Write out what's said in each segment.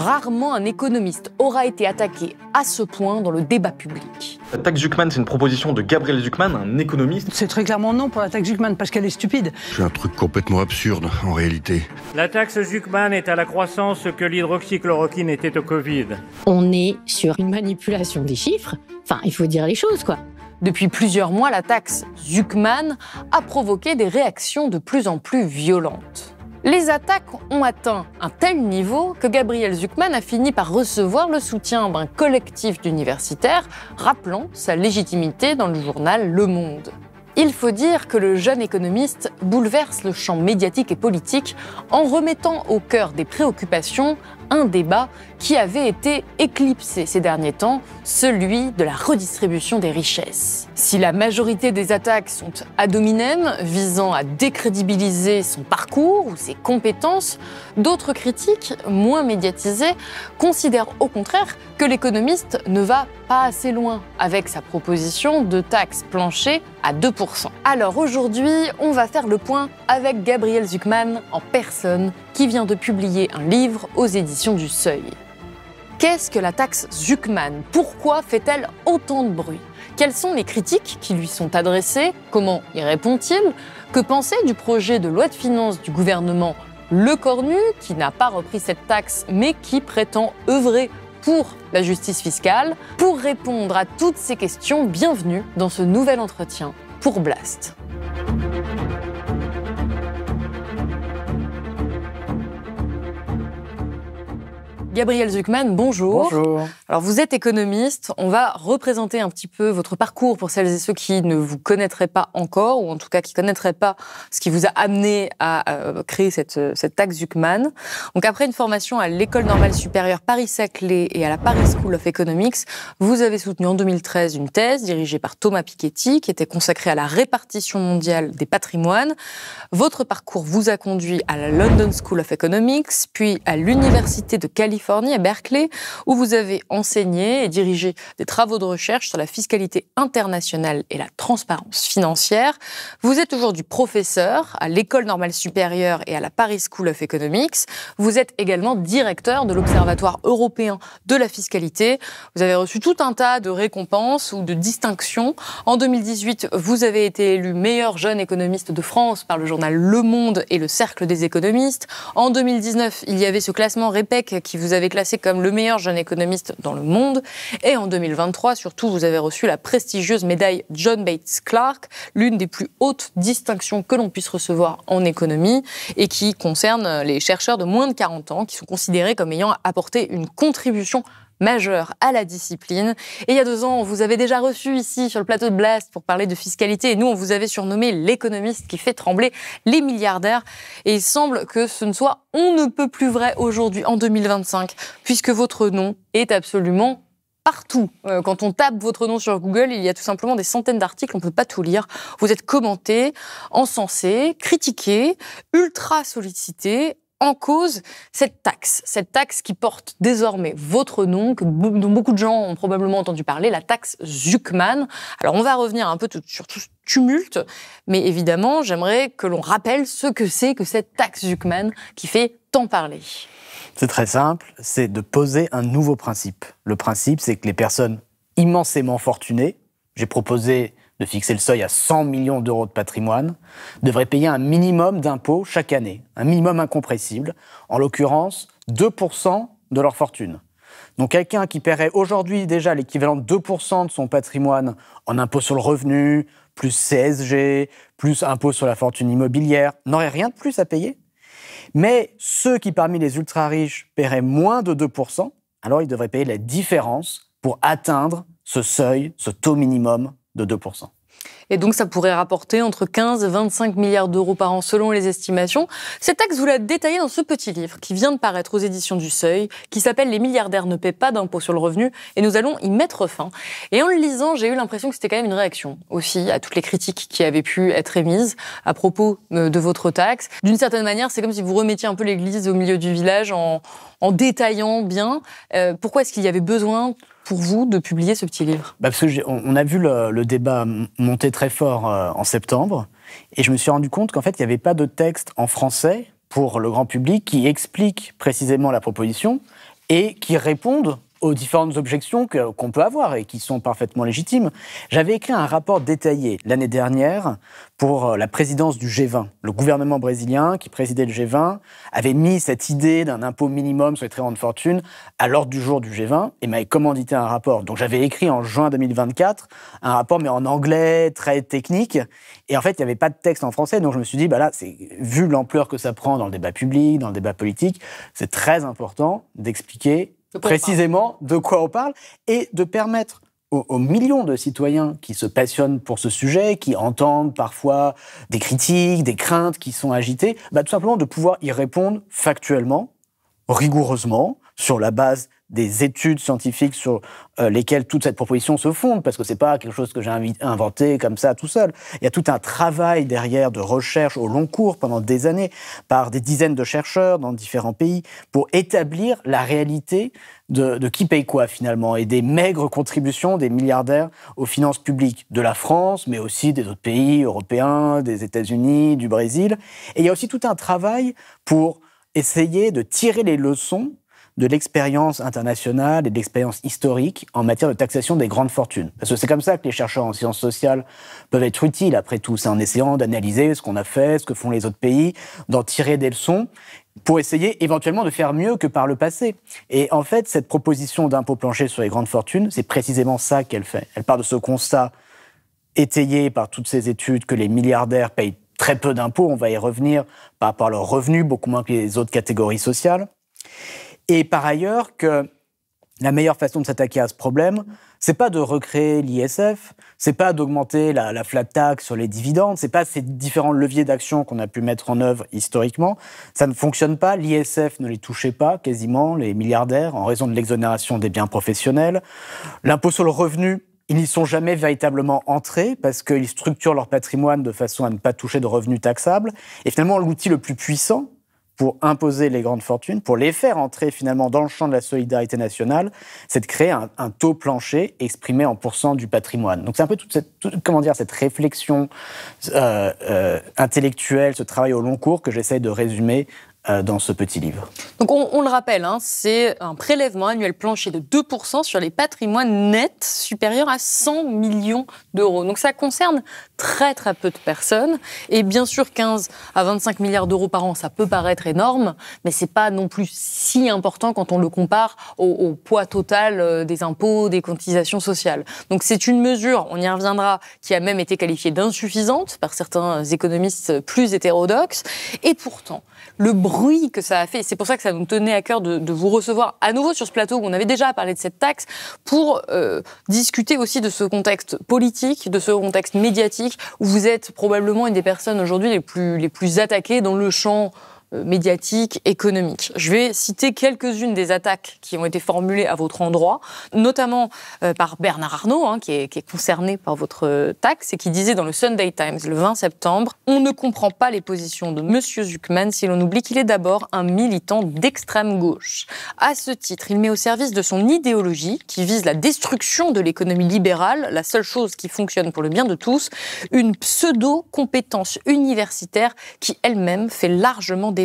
Rarement un économiste aura été attaqué à ce point dans le débat public. La taxe Zucman, c'est une proposition de Gabriel Zucman, un économiste. C'est très clairement non pour la taxe Zucman, parce qu'elle est stupide. C'est un truc complètement absurde, en réalité. La taxe Zucman est à la croissance ce que l'hydroxychloroquine était au Covid. On est sur une manipulation des chiffres. Enfin, il faut dire les choses, quoi. Depuis plusieurs mois, la taxe Zucman a provoqué des réactions de plus en plus violentes. Les attaques ont atteint un tel niveau que Gabriel Zucman a fini par recevoir le soutien d'un collectif d'universitaires rappelant sa légitimité dans le journal Le Monde. Il faut dire que le jeune économiste bouleverse le champ médiatique et politique en remettant au cœur des préoccupations un débat qui avait été éclipsé ces derniers temps, celui de la redistribution des richesses. Si la majorité des attaques sont ad hominem, visant à décrédibiliser son parcours ou ses compétences, d'autres critiques, moins médiatisées, considèrent au contraire que l'économiste ne va pas assez loin avec sa proposition de taxe plancher à 2%. Alors aujourd'hui, on va faire le point avec Gabriel Zucman en personne, qui vient de publier un livre aux éditions du Seuil. Qu'est-ce que la taxe Zucman? Pourquoi fait-elle autant de bruit? Quelles sont les critiques qui lui sont adressées? Comment y répond-il? Que penser du projet de loi de finances du gouvernement Lecornu, qui n'a pas repris cette taxe, mais qui prétend œuvrer pour la justice fiscale? Pour répondre à toutes ces questions, bienvenue dans ce nouvel entretien pour Blast. Gabriel Zucman, bonjour. Bonjour. Alors vous êtes économiste, on va représenter un petit peu votre parcours pour celles et ceux qui ne vous connaîtraient pas encore, ou en tout cas qui ne connaîtraient pas ce qui vous a amené à créer cette taxe Zucman. Donc après une formation à l'École normale supérieure Paris-Saclay et à la Paris School of Economics, vous avez soutenu en 2013 une thèse dirigée par Thomas Piketty qui était consacrée à la répartition mondiale des patrimoines. Votre parcours vous a conduit à la London School of Economics, puis à l'Université de Californie à Berkeley, où vous avez enseigné et dirigé des travaux de recherche sur la fiscalité internationale et la transparence financière. Vous êtes aujourd'hui professeur à l'École normale supérieure et à la Paris School of Economics. Vous êtes également directeur de l'Observatoire européen de la fiscalité. Vous avez reçu tout un tas de récompenses ou de distinctions. En 2018, vous avez été élu meilleur jeune économiste de France par le journal Le Monde et le Cercle des économistes. En 2019, il y avait ce classement REPEC qui vous avait classé comme le meilleur jeune économiste dans le monde. Et en 2023, surtout, vous avez reçu la prestigieuse médaille John Bates Clark, l'une des plus hautes distinctions que l'on puisse recevoir en économie et qui concerne les chercheurs de moins de 40 ans qui sont considérés comme ayant apporté une contribution majeure à la discipline. Et il y a 2 ans, on vous avait déjà reçu ici sur le plateau de Blast pour parler de fiscalité. Et nous, on vous avait surnommé l'économiste qui fait trembler les milliardaires. Et il semble que ce ne soit on ne peut plus vrai aujourd'hui, en 2025, puisque votre nom est absolument partout. Quand on tape votre nom sur Google, il y a tout simplement des centaines d'articles, on ne peut pas tout lire. Vous êtes commenté, encensé, critiqué, ultra sollicité, en cause cette taxe qui porte désormais votre nom, dont beaucoup de gens ont probablement entendu parler, la taxe Zucman. Alors on va revenir un peu sur tout ce tumulte, mais évidemment, j'aimerais que l'on rappelle ce que c'est que cette taxe Zucman qui fait tant parler. C'est très simple, c'est de poser un nouveau principe. Le principe, c'est que les personnes immensément fortunées, j'ai proposé de fixer le seuil à 100 millions d'euros de patrimoine, devraient payer un minimum d'impôts chaque année, un minimum incompressible, en l'occurrence 2% de leur fortune. Donc quelqu'un qui paierait aujourd'hui déjà l'équivalent de 2% de son patrimoine en impôt sur le revenu, plus CSG, plus impôt sur la fortune immobilière, n'aurait rien de plus à payer. Mais ceux qui, parmi les ultra-riches, paieraient moins de 2%, alors ils devraient payer la différence pour atteindre ce seuil, ce taux minimum de 2%. Et donc, ça pourrait rapporter entre 15 et 25 milliards d'euros par an, selon les estimations. Cette taxe, vous la détaillez dans ce petit livre qui vient de paraître aux éditions du Seuil, qui s'appelle « Les milliardaires ne paient pas d'impôt sur le revenu » et nous allons y mettre fin. Et en le lisant, j'ai eu l'impression que c'était quand même une réaction aussi à toutes les critiques qui avaient pu être émises à propos de votre taxe. D'une certaine manière, c'est comme si vous remettiez un peu l'église au milieu du village en détaillant bien. Pourquoi est-ce qu'il y avait besoin pour vous de publier ce petit livre? Parce qu'on a vu le débat monter très fort en septembre, et je me suis rendu compte qu'en fait, il n'y avait pas de texte en français pour le grand public qui explique précisément la proposition, et qui répondent aux différentes objections qu'on peut avoir et qui sont parfaitement légitimes. J'avais écrit un rapport détaillé l'année dernière pour la présidence du G20. Le gouvernement brésilien qui présidait le G20 avait mis cette idée d'un impôt minimum sur les très grandes fortunes à l'ordre du jour du G20 et m'avait commandité un rapport. Donc j'avais écrit en juin 2024 un rapport mais en anglais, très technique. Et en fait, il n'y avait pas de texte en français. Donc je me suis dit, là, vu l'ampleur que ça prend dans le débat public, dans le débat politique, c'est très important d'expliquer précisément de quoi on parle et de permettre aux millions de citoyens qui se passionnent pour ce sujet, qui entendent parfois des critiques, des craintes qui sont agitées, tout simplement de pouvoir y répondre factuellement, rigoureusement, sur la base des études scientifiques sur lesquelles toute cette proposition se fonde, parce que c'est pas quelque chose que j'ai inventé comme ça tout seul. Il y a tout un travail derrière de recherche au long cours pendant des années par des dizaines de chercheurs dans différents pays pour établir la réalité de qui paye quoi finalement et des maigres contributions des milliardaires aux finances publiques de la France, mais aussi des autres pays européens, des États-Unis, du Brésil. Et il y a aussi tout un travail pour essayer de tirer les leçons de l'expérience internationale et de l'expérience historique en matière de taxation des grandes fortunes. Parce que c'est comme ça que les chercheurs en sciences sociales peuvent être utiles, après tout. C'est en essayant d'analyser ce qu'on a fait, ce que font les autres pays, d'en tirer des leçons pour essayer éventuellement de faire mieux que par le passé. Et en fait, cette proposition d'impôt plancher sur les grandes fortunes, c'est précisément ça qu'elle fait. Elle part de ce constat étayé par toutes ces études que les milliardaires payent très peu d'impôts, on va y revenir, par rapport à leurs revenus, beaucoup moins que les autres catégories sociales. Et par ailleurs, que la meilleure façon de s'attaquer à ce problème, c'est pas de recréer l'ISF, c'est pas d'augmenter la flat tax sur les dividendes, c'est pas ces différents leviers d'action qu'on a pu mettre en œuvre historiquement. Ça ne fonctionne pas. L'ISF ne les touchait pas, quasiment, les milliardaires, en raison de l'exonération des biens professionnels. L'impôt sur le revenu, ils n'y sont jamais véritablement entrés parce qu'ils structurent leur patrimoine de façon à ne pas toucher de revenus taxables. Et finalement, l'outil le plus puissant pour imposer les grandes fortunes, pour les faire entrer finalement dans le champ de la solidarité nationale, c'est de créer un taux plancher exprimé en pourcent du patrimoine. Donc c'est un peu toute cette réflexion intellectuelle, ce travail au long cours que j'essaie de résumer dans ce petit livre. Donc on le rappelle, c'est un prélèvement annuel plancher de 2% sur les patrimoines nets supérieurs à 100 millions d'euros. Donc ça concerne très très peu de personnes. Et bien sûr, 15 à 25 milliards d'euros par an, ça peut paraître énorme, mais c'est pas non plus si important quand on le compare au poids total des impôts, des cotisations sociales. Donc c'est une mesure, on y reviendra, qui a même été qualifiée d'insuffisante par certains économistes plus hétérodoxes. Et pourtant, le bruit que ça a fait, c'est pour ça que ça nous tenait à cœur de vous recevoir à nouveau sur ce plateau où on avait déjà parlé de cette taxe pour discuter aussi de ce contexte politique, de ce contexte médiatique où vous êtes probablement une des personnes aujourd'hui les plus attaquées dans le champ médiatique, économique. Je vais citer quelques-unes des attaques qui ont été formulées à votre endroit, notamment par Bernard Arnault, qui est concerné par votre taxe, et qui disait dans le Sunday Times le 20 septembre « On ne comprend pas les positions de M. Zucman si l'on oublie qu'il est d'abord un militant d'extrême gauche. À ce titre, il met au service de son idéologie, qui vise la destruction de l'économie libérale, la seule chose qui fonctionne pour le bien de tous, une pseudo-compétence universitaire qui elle-même fait largement débat.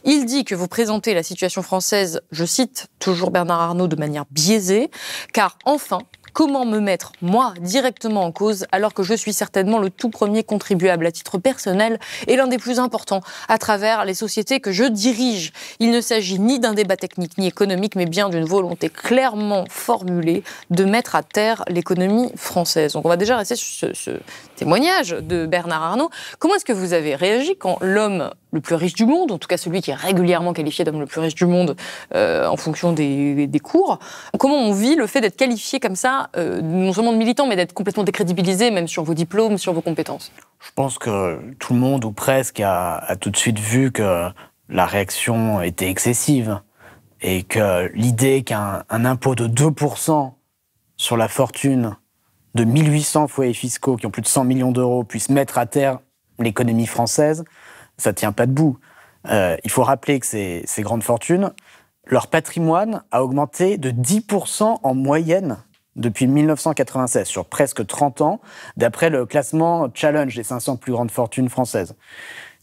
Il dit que vous présentez la situation française, je cite toujours Bernard Arnault, de manière biaisée, car enfin, comment me mettre, moi, directement en cause, alors que je suis certainement le tout premier contribuable à titre personnel et l'un des plus importants à travers les sociétés que je dirige. Il ne s'agit ni d'un débat technique ni économique, mais bien d'une volonté clairement formulée de mettre à terre l'économie française. Donc on va déjà rester sur ce témoignage de Bernard Arnault. Comment est-ce que vous avez réagi quand l'homme le plus riche du monde, en tout cas celui qui est régulièrement qualifié d'homme le plus riche du monde en fonction des cours, comment on vit le fait d'être qualifié comme ça, non seulement de militant, mais d'être complètement décrédibilisé, même sur vos diplômes, sur vos compétences? Je pense que tout le monde, ou presque, a tout de suite vu que la réaction était excessive et que l'idée qu'un impôt de 2% sur la fortune de 1800 foyers fiscaux qui ont plus de 100 millions d'euros puisse mettre à terre l'économie française, ça tient pas debout. Il faut rappeler que ces grandes fortunes, leur patrimoine a augmenté de 10% en moyenne depuis 1996, sur presque 30 ans, d'après le classement Challenge des 500 plus grandes fortunes françaises.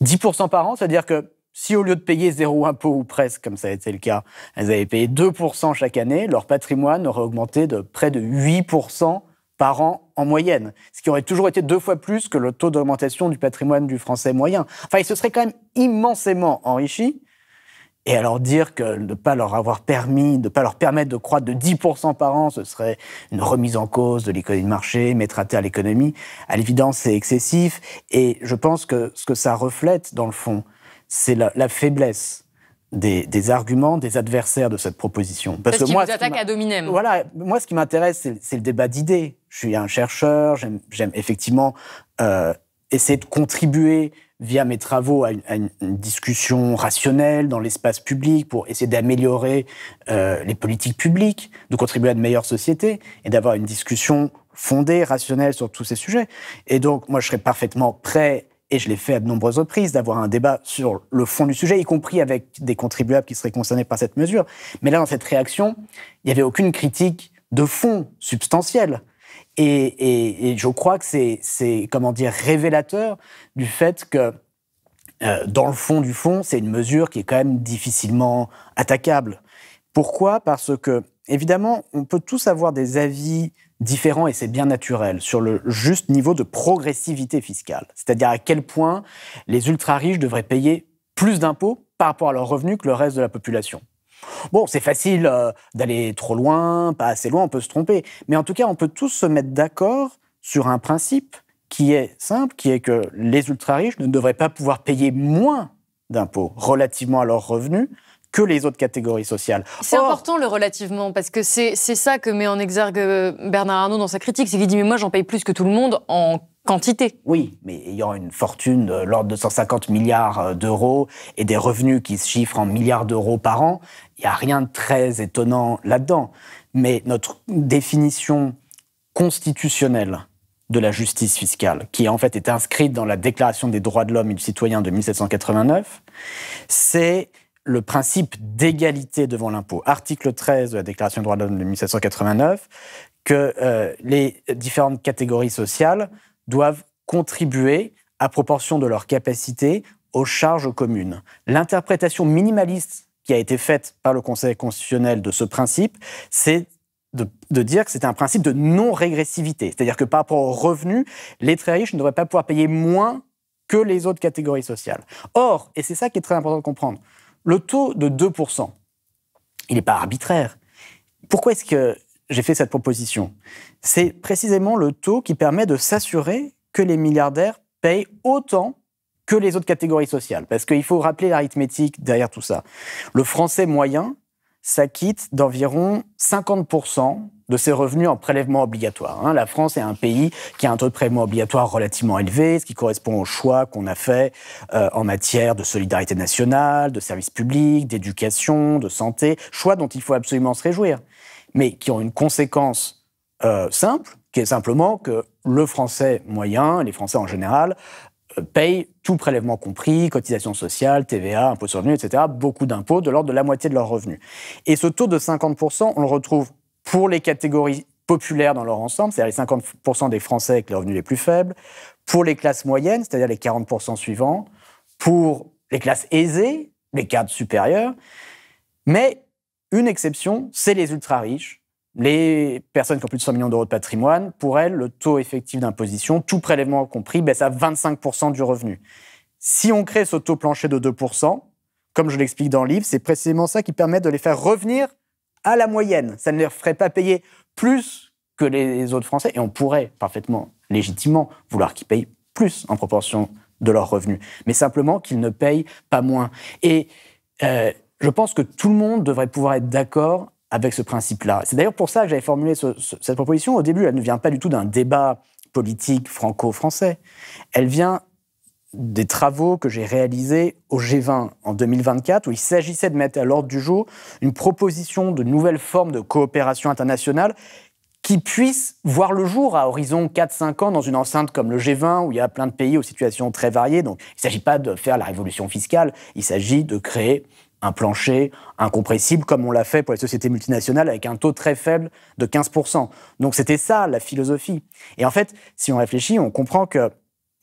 10% par an, c'est-à-dire que si au lieu de payer 0 impôt ou presque, comme ça a été le cas, elles avaient payé 2% chaque année, leur patrimoine aurait augmenté de près de 8% par an en moyenne, ce qui aurait toujours été 2 fois plus que le taux d'augmentation du patrimoine du Français moyen. Enfin, ils se seraient quand même immensément enrichis. Et alors dire que de ne pas leur avoir permis, de ne pas leur permettre de croître de 10% par an, ce serait une remise en cause de l'économie de marché, mettre à terre l'économie, à l'évidence, c'est excessif. Et je pense que ce que ça reflète, dans le fond, c'est la faiblesse des arguments des adversaires de cette proposition. Parce que moi, vous attaquent ad hominem. Voilà, moi, ce qui m'intéresse, c'est le débat d'idées. Je suis un chercheur, j'aime effectivement essayer de contribuer via mes travaux à une discussion rationnelle dans l'espace public pour essayer d'améliorer les politiques publiques, de contribuer à une meilleure société et d'avoir une discussion fondée, rationnelle sur tous ces sujets. Et donc, moi, je serais parfaitement prêt, et je l'ai fait à de nombreuses reprises, d'avoir un débat sur le fond du sujet, y compris avec des contribuables qui seraient concernés par cette mesure. Mais là, dans cette réaction, il n'y avait aucune critique de fond substantielle. Et je crois que c'est comment dire, révélateur du fait que, dans le fond du fond, c'est une mesure qui est quand même difficilement attaquable. Pourquoi ? Parce que, évidemment, on peut tous avoir des avis différents, et c'est bien naturel, sur le juste niveau de progressivité fiscale. C'est-à-dire à quel point les ultra-riches devraient payer plus d'impôts par rapport à leurs revenus que le reste de la population. Bon, c'est facile d'aller trop loin, pas assez loin, on peut se tromper. Mais en tout cas, on peut tous se mettre d'accord sur un principe qui est simple, qui est que les ultra-riches ne devraient pas pouvoir payer moins d'impôts relativement à leurs revenus que les autres catégories sociales. C'est important le relativement, parce que c'est ça que met en exergue Bernard Arnault dans sa critique, c'est qu'il dit « mais moi j'en paye plus que tout le monde en quantité ». Oui, mais ayant une fortune de l'ordre de 150 milliards d'euros et des revenus qui se chiffrent en milliards d'euros par an, il n'y a rien de très étonnant là-dedans. Mais notre définition constitutionnelle de la justice fiscale, qui en fait est inscrite dans la Déclaration des droits de l'homme et du citoyen de 1789, c'est le principe d'égalité devant l'impôt. Article 13 de la Déclaration des droits de l'homme de 1789, que les différentes catégories sociales doivent contribuer, à proportion de leur capacité, aux charges communes. L'interprétation minimaliste qui a été faite par le Conseil constitutionnel de ce principe, c'est de dire que c'est un principe de non-régressivité. C'est-à-dire que par rapport aux revenus, les très riches ne devraient pas pouvoir payer moins que les autres catégories sociales. Or, et c'est ça qui est très important de comprendre, le taux de 2%, il n'est pas arbitraire. Pourquoi est-ce que j'ai fait cette proposition ? C'est précisément le taux qui permet de s'assurer que les milliardaires payent autant que les autres catégories sociales. Parce qu'il faut rappeler l'arithmétique derrière tout ça. Le Français moyen s'acquitte d'environ 50% de ses revenus en prélèvement obligatoire. La France est un pays qui a un taux de prélèvement obligatoire relativement élevé, ce qui correspond au choix qu'on a fait en matière de solidarité nationale, de services publics, d'éducation, de santé, choix dont il faut absolument se réjouir, mais qui ont une conséquence simple, qui est simplement que le Français moyen, les Français en général, payent tout prélèvement compris, cotisations sociales, TVA, impôts sur le revenu, etc., beaucoup d'impôts, de l'ordre de la moitié de leurs revenus. Et ce taux de 50%, on le retrouve pour les catégories populaires dans leur ensemble, c'est-à-dire les 50% des Français avec les revenus les plus faibles, pour les classes moyennes, c'est-à-dire les 40% suivants, pour les classes aisées, les cadres supérieurs, mais une exception, c'est les ultra-riches, les personnes qui ont plus de 100 millions d'euros de patrimoine. Pour elles, le taux effectif d'imposition, tout prélèvement compris, baisse à 25% du revenu. Si on crée ce taux plancher de 2%, comme je l'explique dans le livre, c'est précisément ça qui permet de les faire revenir à la moyenne. Ça ne les ferait pas payer plus que les autres Français, et on pourrait parfaitement, légitimement, vouloir qu'ils payent plus en proportion de leurs revenus, mais simplement qu'ils ne payent pas moins. Et je pense que tout le monde devrait pouvoir être d'accord avec ce principe-là. C'est d'ailleurs pour ça que j'avais formulé cette proposition. Au début, elle ne vient pas du tout d'un débat politique franco-français. Elle vient des travaux que j'ai réalisés au G20 en 2024, où il s'agissait de mettre à l'ordre du jour une proposition de nouvelles formes de coopération internationale qui puissent voir le jour à horizon 4-5 ans dans une enceinte comme le G20, où il y a plein de pays aux situations très variées. Donc, il ne s'agit pas de faire la révolution fiscale, il s'agit de créer un plancher incompressible, comme on l'a fait pour les sociétés multinationales, avec un taux très faible de 15%. Donc c'était ça, la philosophie. Et en fait, si on réfléchit, on comprend que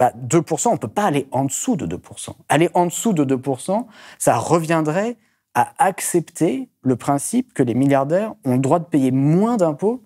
2%, on ne peut pas aller en dessous de 2%. Aller en dessous de 2%, ça reviendrait à accepter le principe que les milliardaires ont le droit de payer moins d'impôts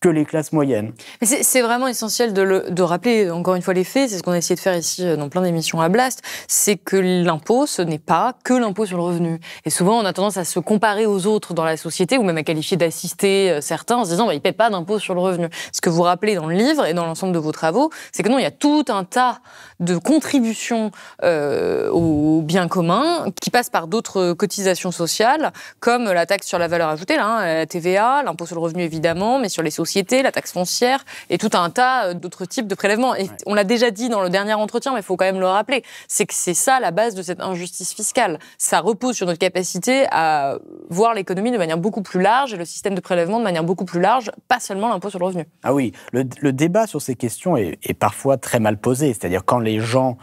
que les classes moyennes. Mais c'est vraiment essentiel de rappeler, encore une fois, les faits. C'est ce qu'on a essayé de faire ici dans plein d'émissions à Blast. C'est que l'impôt, ce n'est pas que l'impôt sur le revenu. Et souvent, on a tendance à se comparer aux autres dans la société, ou même à qualifier d'assister certains en se disant ils ne paient pas d'impôt sur le revenu. Ce que vous rappelez dans le livre et dans l'ensemble de vos travaux, c'est que non, il y a tout un tas de contributions au bien commun qui passent par d'autres cotisations sociales, comme la taxe sur la valeur ajoutée, la TVA, l'impôt sur le revenu évidemment, mais sur les sociétés, la taxe foncière et tout un tas d'autres types de prélèvements. Et on l'a déjà dit dans le dernier entretien, mais il faut quand même le rappeler, c'est que c'est ça la base de cette injustice fiscale. Ça repose sur notre capacité à voir l'économie de manière beaucoup plus large et le système de prélèvement de manière beaucoup plus large, pas seulement l'impôt sur le revenu. Ah oui, le débat sur ces questions est parfois très mal posé. C'est-à-dire quand les gens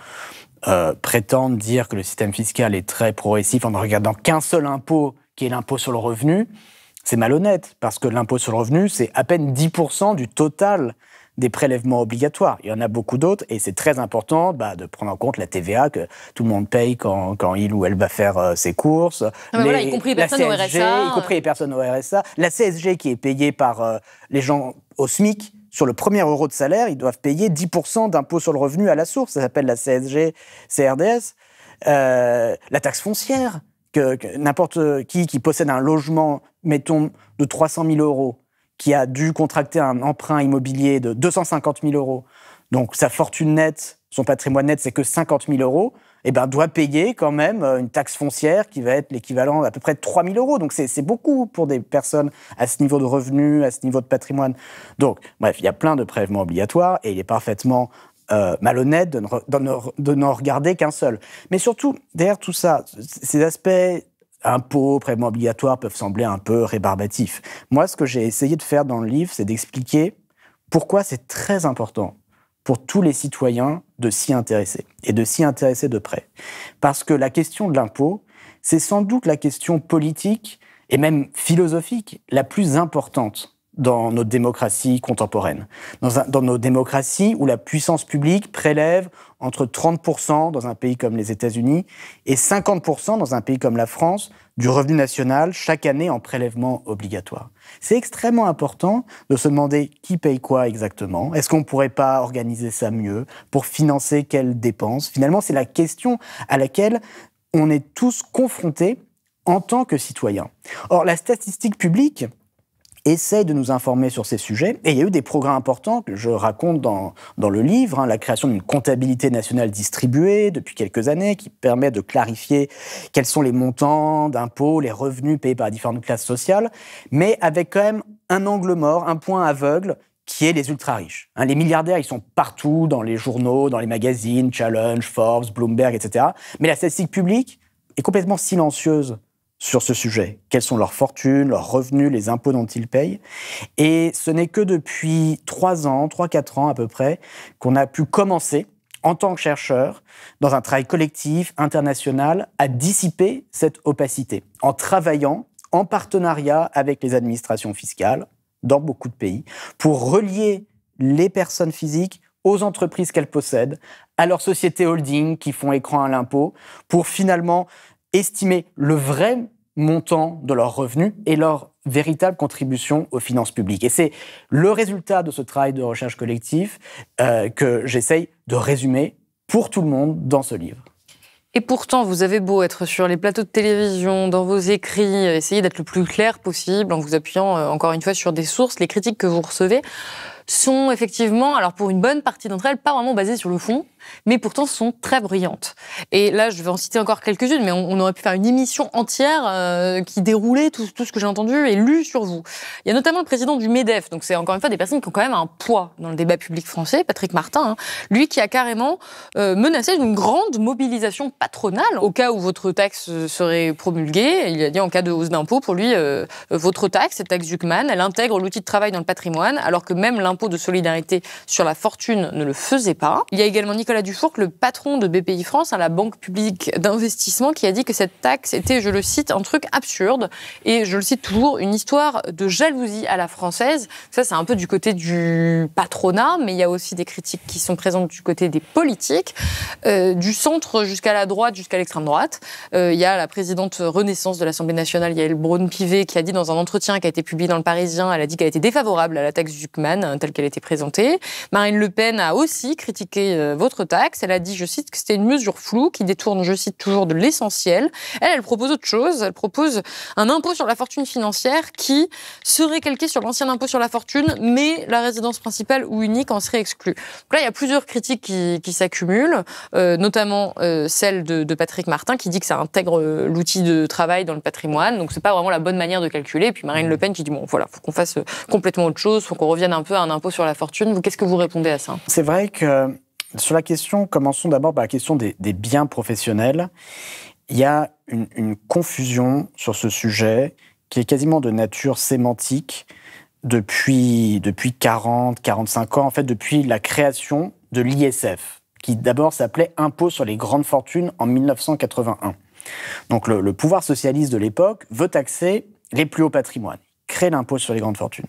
prétendent dire que le système fiscal est très progressif en ne regardant qu'un seul impôt, qui est l'impôt sur le revenu, c'est malhonnête, parce que l'impôt sur le revenu, c'est à peine 10% du total des prélèvements obligatoires. Il y en a beaucoup d'autres, et c'est très important de prendre en compte la TVA que tout le monde paye quand il ou elle va faire ses courses. Y compris les personnes au RSA. Y compris les personnes au RSA. La CSG qui est payée par les gens au SMIC. Sur le premier euro de salaire, ils doivent payer 10% d'impôt sur le revenu à la source. Ça s'appelle la CSG-CRDS. La taxe foncière, que n'importe qui possède un logement, mettons, de 300 000 euros, qui a dû contracter un emprunt immobilier de 250 000 euros, donc sa fortune nette, son patrimoine net, c'est que 50 000 euros, doit payer quand même une taxe foncière qui va être l'équivalent à peu près de 3 000 euros. Donc c'est beaucoup pour des personnes à ce niveau de revenus, à ce niveau de patrimoine. Donc, bref, il y a plein de prélèvements obligatoires et il est parfaitement malhonnête de n'en regarder qu'un seul. Mais surtout, derrière tout ça, ces aspects impôts, prélèvements obligatoires peuvent sembler un peu rébarbatifs. Moi, ce que j'ai essayé de faire dans le livre, c'est d'expliquer pourquoi c'est très important pour tous les citoyens de s'y intéresser, et de s'y intéresser de près. Parce que la question de l'impôt, c'est sans doute la question politique et même philosophique la plus importante dans notre démocratie contemporaine. Dans nos démocraties où la puissance publique prélève entre 30% dans un pays comme les États-Unis et 50% dans un pays comme la France du revenu national chaque année en prélèvement obligatoire. C'est extrêmement important de se demander qui paye quoi exactement. Est-ce qu'on ne pourrait pas organiser ça mieux pour financer quelles dépenses ? Finalement, c'est la question à laquelle on est tous confrontés en tant que citoyens. Or, la statistique publique essaye de nous informer sur ces sujets. Et il y a eu des progrès importants que je raconte dans le livre, la création d'une comptabilité nationale distribuée depuis quelques années qui permet de clarifier quels sont les montants d'impôts, les revenus payés par différentes classes sociales, mais avec quand même un angle mort, un point aveugle, qui est les ultra-riches. Les milliardaires, ils sont partout, dans les journaux, dans les magazines, Challenge, Forbes, Bloomberg, etc. Mais la statistique publique est complètement silencieuse sur ce sujet. Quelles sont leurs fortunes, leurs revenus, les impôts dont ils payent. Et ce n'est que depuis 3-4 ans à peu près, qu'on a pu commencer, en tant que chercheur, dans un travail collectif, international, à dissiper cette opacité, en travaillant en partenariat avec les administrations fiscales, dans beaucoup de pays, pour relier les personnes physiques aux entreprises qu'elles possèdent, à leurs sociétés holding qui font écran à l'impôt, pour finalement estimer le vrai montant de leurs revenus et leur véritable contribution aux finances publiques. Et c'est le résultat de ce travail de recherche collectif que j'essaye de résumer pour tout le monde dans ce livre. Et pourtant, vous avez beau être sur les plateaux de télévision, dans vos écrits, essayer d'être le plus clair possible en vous appuyant encore une fois sur des sources, les critiques que vous recevez sont effectivement, alors pour une bonne partie d'entre elles, pas vraiment basées sur le fond, mais pourtant sont très brillantes. Et là, je vais en citer encore quelques-unes, mais on aurait pu faire une émission entière qui déroulait tout ce que j'ai entendu et lu sur vous. Il y a notamment le président du MEDEF, donc c'est encore une fois des personnes qui ont quand même un poids dans le débat public français, Patrick Martin, lui qui a carrément menacé d'une grande mobilisation patronale au cas où votre taxe serait promulguée. Il a dit en cas de hausse d'impôt, pour lui, votre taxe, cette taxe Zuckman, elle intègre l'outil de travail dans le patrimoine, alors que même l'impôt l'impôt de solidarité sur la fortune ne le faisait pas. Il y a également Nicolas Dufourcq, le patron de BPI France, la banque publique d'investissement, qui a dit que cette taxe était, je le cite, un truc absurde. Et je le cite toujours, une histoire de jalousie à la française. Ça, c'est un peu du côté du patronat, mais il y a aussi des critiques qui sont présentes du côté des politiques, du centre jusqu'à la droite, jusqu'à l'extrême droite. Il y a la présidente Renaissance de l'Assemblée nationale, Yaël Braun-Pivet, qui a dit dans un entretien qui a été publié dans Le Parisien, elle a dit qu'elle était défavorable à la taxe Zuckman, telle qu'elle était présentée. Marine Le Pen a aussi critiqué votre taxe. Elle a dit, je cite, que c'était une mesure floue qui détourne, je cite toujours, de l'essentiel. Elle propose autre chose. Elle propose un impôt sur la fortune financière qui serait calqué sur l'ancien impôt sur la fortune, mais la résidence principale ou unique en serait exclue. Donc là, il y a plusieurs critiques qui s'accumulent, notamment celle de Patrick Martin, qui dit que ça intègre l'outil de travail dans le patrimoine. Donc, c'est pas vraiment la bonne manière de calculer. Et puis Marine Le Pen qui dit, bon, voilà, faut qu'on fasse complètement autre chose, faut qu'on revienne un peu à un impôt sur la fortune. Vous, qu'est-ce que vous répondez à ça? C'est vrai que sur la question, commençons d'abord par la question des biens professionnels. Il y a une confusion sur ce sujet qui est quasiment de nature sémantique depuis 40, 45 ans, en fait, depuis la création de l'ISF, qui d'abord s'appelait Impôt sur les grandes fortunes en 1981. Donc le pouvoir socialiste de l'époque veut taxer les plus hauts patrimoines, créer l'impôt sur les grandes fortunes.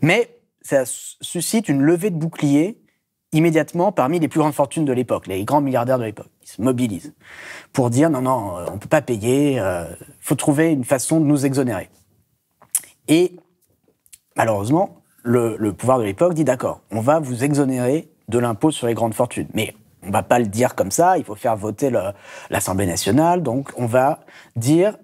Mais ça suscite une levée de bouclier immédiatement parmi les plus grandes fortunes de l'époque, les grands milliardaires de l'époque. Ils se mobilisent pour dire non, on ne peut pas payer, faut trouver une façon de nous exonérer. Et malheureusement, le pouvoir de l'époque dit d'accord, on va vous exonérer de l'impôt sur les grandes fortunes. Mais on ne va pas le dire comme ça, il faut faire voter l'Assemblée nationale, donc on va dire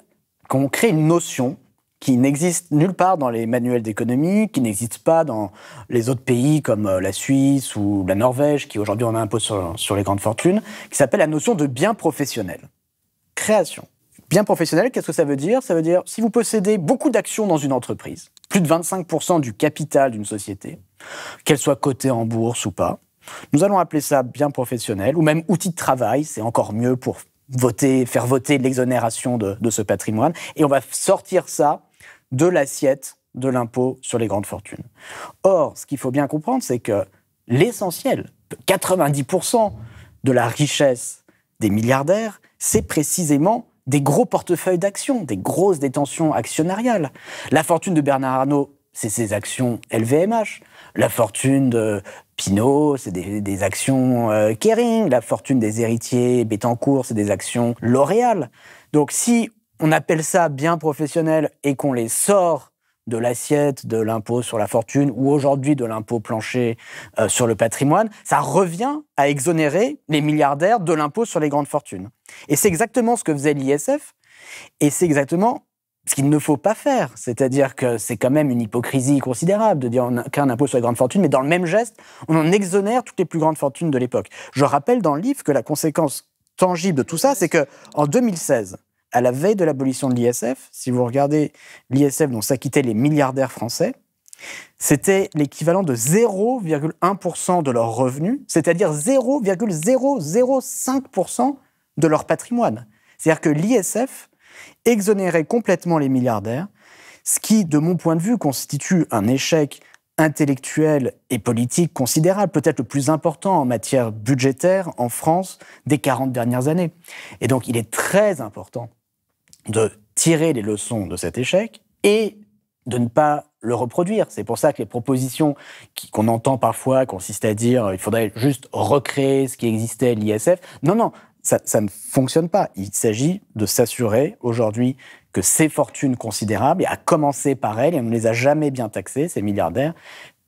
qu'on crée une notion qui n'existe nulle part dans les manuels d'économie, qui n'existe pas dans les autres pays comme la Suisse ou la Norvège, qui aujourd'hui ont un impôt sur les grandes fortunes, qui s'appelle la notion de bien professionnel. Création. Bien professionnel, qu'est-ce que ça veut dire? Ça veut dire, si vous possédez beaucoup d'actions dans une entreprise, plus de 25% du capital d'une société, qu'elle soit cotée en bourse ou pas, nous allons appeler ça bien professionnel, ou même outil de travail, c'est encore mieux pour faire voter l'exonération de ce patrimoine, et on va sortir ça de l'assiette de l'impôt sur les grandes fortunes. Or, ce qu'il faut bien comprendre, c'est que l'essentiel, 90% de la richesse des milliardaires, c'est précisément des gros portefeuilles d'actions, des grosses détentions actionnariales. La fortune de Bernard Arnault, c'est ses actions LVMH. La fortune de Pinault, c'est des actions Kering. La fortune des héritiers Bettencourt, c'est des actions L'Oréal. Donc si on appelle ça bien professionnel et qu'on les sort de l'assiette de l'impôt sur la fortune ou aujourd'hui de l'impôt plancher sur le patrimoine, ça revient à exonérer les milliardaires de l'impôt sur les grandes fortunes. Et c'est exactement ce que faisait l'ISF et c'est exactement ce qu'il ne faut pas faire. C'est-à-dire que c'est quand même une hypocrisie considérable de dire on crée un impôt sur les grandes fortunes, mais dans le même geste, on en exonère toutes les plus grandes fortunes de l'époque. Je rappelle dans le livre que la conséquence tangible de tout ça, c'est qu'en 2016, à la veille de l'abolition de l'ISF, si vous regardez l'ISF dont s'acquittaient les milliardaires français, c'était l'équivalent de 0,1% de leurs revenus, c'est-à-dire 0,005% de leur patrimoine. C'est-à-dire que l'ISF exonérait complètement les milliardaires, ce qui, de mon point de vue, constitue un échec intellectuel et politique considérable, peut-être le plus important en matière budgétaire en France des 40 dernières années. Et donc, il est très important de tirer les leçons de cet échec et de ne pas le reproduire. C'est pour ça que les propositions qu'on entend parfois consistent à dire il faudrait juste recréer ce qui existait, l'ISF. Non, ça ne fonctionne pas. Il s'agit de s'assurer aujourd'hui que ces fortunes considérables, et à commencer par elles, et on ne les a jamais bien taxées, ces milliardaires,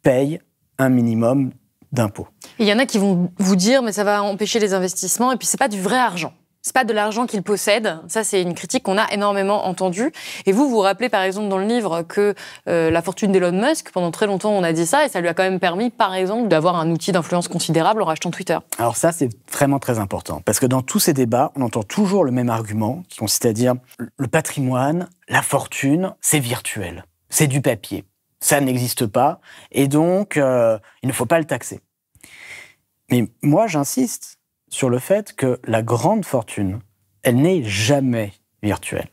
payent un minimum d'impôts. Il y en a qui vont vous dire mais ça va empêcher les investissements et puis c'est pas du vrai argent. C'est pas de l'argent qu'ils possèdent. Ça, c'est une critique qu'on a énormément entendue. Et vous rappelez par exemple dans le livre que la fortune d'Elon Musk, pendant très longtemps, on a dit ça, et ça lui a quand même permis, par exemple, d'avoir un outil d'influence considérable en rachetant Twitter. Alors ça, c'est vraiment très important, parce que dans tous ces débats, on entend toujours le même argument, qui consiste à dire le patrimoine, la fortune, c'est virtuel, c'est du papier, ça n'existe pas, et donc il ne faut pas le taxer. Mais moi, j'insiste sur le fait que la grande fortune, elle n'est jamais virtuelle.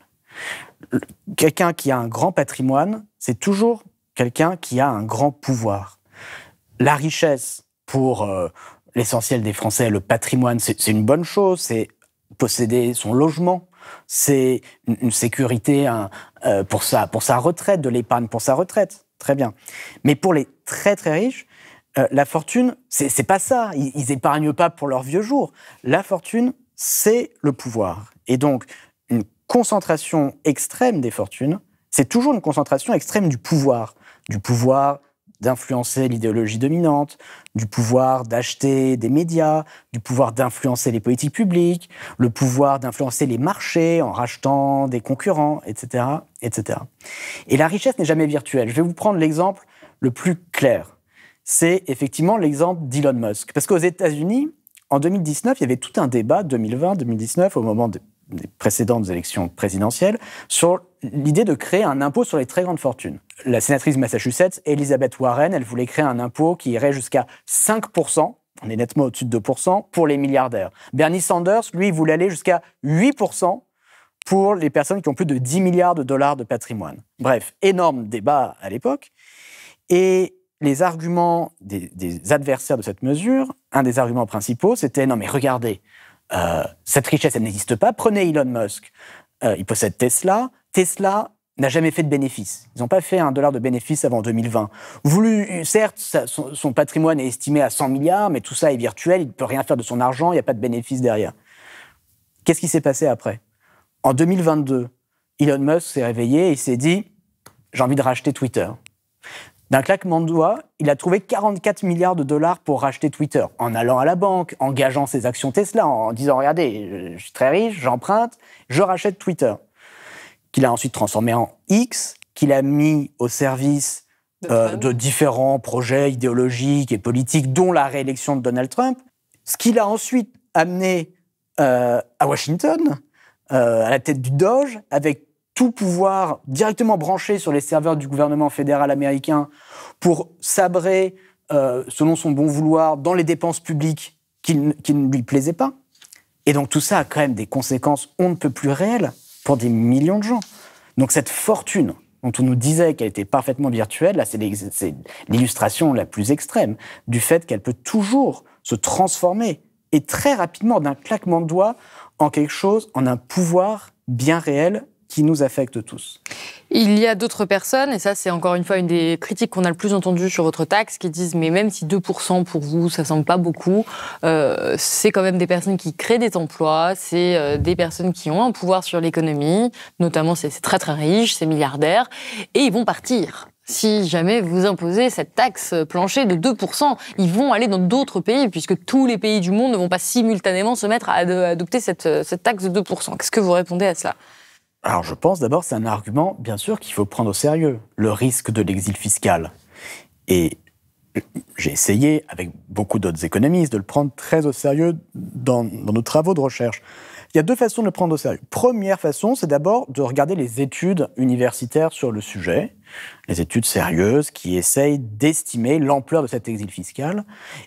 Quelqu'un qui a un grand patrimoine, c'est toujours quelqu'un qui a un grand pouvoir. la richesse pour l'essentiel des Français, le patrimoine, c'est une bonne chose, c'est posséder son logement, c'est une sécurité pour sa retraite, de l'épargne pour sa retraite, très bien. Mais pour les très très riches, la fortune, c'est pas ça, ils épargnent pas pour leurs vieux jours. La fortune, c'est le pouvoir. Et donc, une concentration extrême des fortunes, c'est toujours une concentration extrême du pouvoir d'influencer l'idéologie dominante, du pouvoir d'acheter des médias, du pouvoir d'influencer les politiques publiques, le pouvoir d'influencer les marchés en rachetant des concurrents, etc., etc. Et la richesse n'est jamais virtuelle. Je vais vous prendre l'exemple le plus clair. C'est effectivement l'exemple d'Elon Musk. Parce qu'aux États-Unis, en 2019, il y avait tout un débat, 2020-2019, au moment des précédentes élections présidentielles, sur l'idée de créer un impôt sur les très grandes fortunes. La sénatrice de Massachusetts, Elizabeth Warren, elle voulait créer un impôt qui irait jusqu'à 5%, on est nettement au-dessus de 2%, pour les milliardaires. Bernie Sanders, lui, voulait aller jusqu'à 8% pour les personnes qui ont plus de 10 milliards de dollars de patrimoine. Bref, énorme débat à l'époque. Et les arguments des adversaires de cette mesure, un des arguments principaux, c'était « Non mais regardez, cette richesse, elle n'existe pas. Prenez Elon Musk. Il possède Tesla. Tesla n'a jamais fait de bénéfice. Ils n'ont pas fait $1 de bénéfice avant 2020. Certes, son patrimoine est estimé à 100 milliards, mais tout ça est virtuel. Il ne peut rien faire de son argent. Il n'y a pas de bénéfice derrière. » Qu'est-ce qui s'est passé après ? En 2022, Elon Musk s'est réveillé et il s'est dit « J'ai envie de racheter Twitter ». D'un claquement de doigts, il a trouvé 44 milliards de dollars pour racheter Twitter, en allant à la banque, en gageant ses actions Tesla, en disant « Regardez, je suis très riche, j'emprunte, je rachète Twitter », qu'il a ensuite transformé en X, qu'il a mis au service de différents projets idéologiques et politiques, dont la réélection de Donald Trump, ce qu'il a ensuite amené à Washington, à la tête du Doge, avec tout pouvoir directement branché sur les serveurs du gouvernement fédéral américain pour sabrer, selon son bon vouloir, dans les dépenses publiques qui ne lui plaisaient pas. Et donc tout ça a quand même des conséquences on ne peut plus réelles pour des millions de gens. Donc cette fortune dont on nous disait qu'elle était parfaitement virtuelle, là c'est l'illustration la plus extrême du fait qu'elle peut toujours se transformer, et très rapidement, d'un claquement de doigts, en quelque chose, en un pouvoir bien réel qui nous affecte tous. Il y a d'autres personnes, et ça c'est encore une fois une des critiques qu'on a le plus entendues sur votre taxe, qui disent mais même si 2% pour vous ça semble pas beaucoup, c'est quand même des personnes qui créent des emplois, c'est des personnes qui ont un pouvoir sur l'économie, notamment c'est très très riches, c'est milliardaires, et ils vont partir. Si jamais vous imposez cette taxe plancher de 2%, ils vont aller dans d'autres pays, puisque tous les pays du monde ne vont pas simultanément se mettre à adopter cette taxe de 2%. Qu'est-ce que vous répondez à cela ? Alors je pense d'abord c'est un argument, bien sûr, qu'il faut prendre au sérieux, le risque de l'exil fiscal. Et j'ai essayé, avec beaucoup d'autres économistes, de le prendre très au sérieux dans nos travaux de recherche. Il y a deux façons de le prendre au sérieux. Première façon, c'est d'abord de regarder les études universitaires sur le sujet, les études sérieuses qui essayent d'estimer l'ampleur de cet exil fiscal.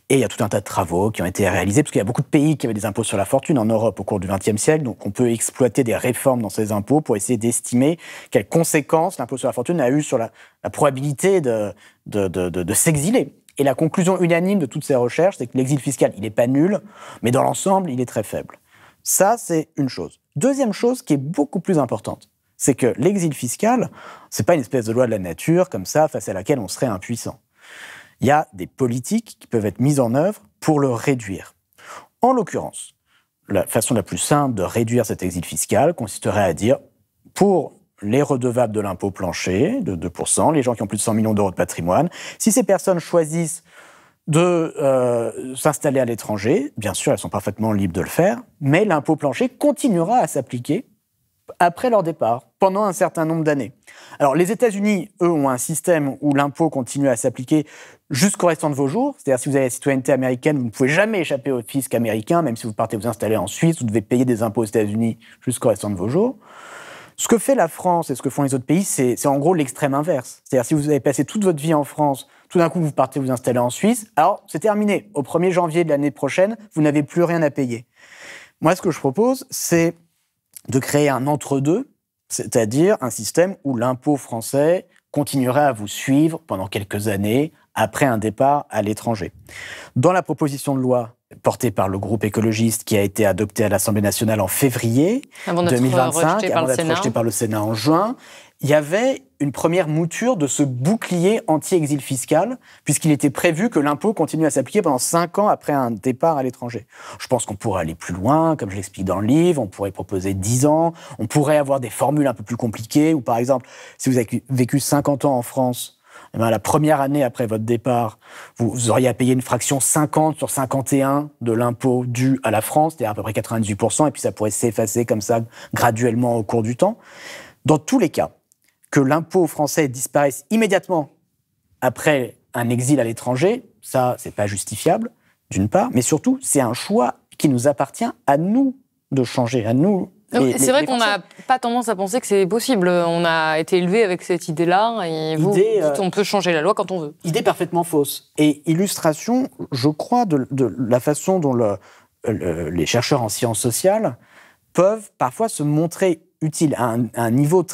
Et il y a tout un tas de travaux qui ont été réalisés, parce qu'il y a beaucoup de pays qui avaient des impôts sur la fortune en Europe au cours du XXe siècle, donc on peut exploiter des réformes dans ces impôts pour essayer d'estimer quelles conséquences l'impôt sur la fortune a eu sur la probabilité de s'exiler. Et la conclusion unanime de toutes ces recherches, c'est que l'exil fiscal, il n'est pas nul, mais dans l'ensemble, il est très faible. Ça, c'est une chose. Deuxième chose qui est beaucoup plus importante, c'est que l'exil fiscal, c'est pas une espèce de loi de la nature, comme ça, face à laquelle on serait impuissant. Il y a des politiques qui peuvent être mises en œuvre pour le réduire. En l'occurrence, la façon la plus simple de réduire cet exil fiscal consisterait à dire, pour les redevables de l'impôt plancher, de 2%, les gens qui ont plus de 100 millions d'euros de patrimoine, si ces personnes choisissent de s'installer à l'étranger, bien sûr, elles sont parfaitement libres de le faire, mais l'impôt plancher continuera à s'appliquer après leur départ, pendant un certain nombre d'années. Alors, les États-Unis, eux, ont un système où l'impôt continue à s'appliquer jusqu'au restant de vos jours. C'est-à-dire, si vous avez la citoyenneté américaine, vous ne pouvez jamais échapper au fisc américain, même si vous partez vous installer en Suisse, vous devez payer des impôts aux États-Unis jusqu'au restant de vos jours. Ce que fait la France et ce que font les autres pays, c'est en gros l'extrême inverse. C'est-à-dire, si vous avez passé toute votre vie en France, tout d'un coup, vous partez vous installer en Suisse, alors c'est terminé. Au 1er janvier de l'année prochaine, vous n'avez plus rien à payer. Moi, ce que je propose, c'est de créer un entre-deux, c'est-à-dire un système où l'impôt français continuerait à vous suivre pendant quelques années après un départ à l'étranger. Dans la proposition de loi portée par le groupe écologiste qui a été adoptée à l'Assemblée nationale en février 2025, avant d'être rejetée par le Sénat en juin, il y avait une première mouture de ce bouclier anti-exil fiscal, puisqu'il était prévu que l'impôt continue à s'appliquer pendant 5 ans après un départ à l'étranger. Je pense qu'on pourrait aller plus loin, comme je l'explique dans le livre, on pourrait proposer 10 ans, on pourrait avoir des formules un peu plus compliquées, ou par exemple, si vous avez vécu 50 ans en France, eh bien, la première année après votre départ, vous auriez à payer une fraction 50 sur 51 de l'impôt dû à la France, c'est-à-dire à peu près 98%, et puis ça pourrait s'effacer comme ça graduellement au cours du temps. Dans tous les cas, que l'impôt français disparaisse immédiatement après un exil à l'étranger, ça, c'est pas justifiable, d'une part, mais surtout, c'est un choix qui nous appartient à nous de changer, à nous. C'est vrai qu'on n'a pas tendance à penser que c'est possible. On a été élevé avec cette idée-là, et vous dites on peut changer la loi quand on veut. Idée parfaitement fausse. Et illustration, je crois, de la façon dont les chercheurs en sciences sociales peuvent parfois se montrer utiles à un niveau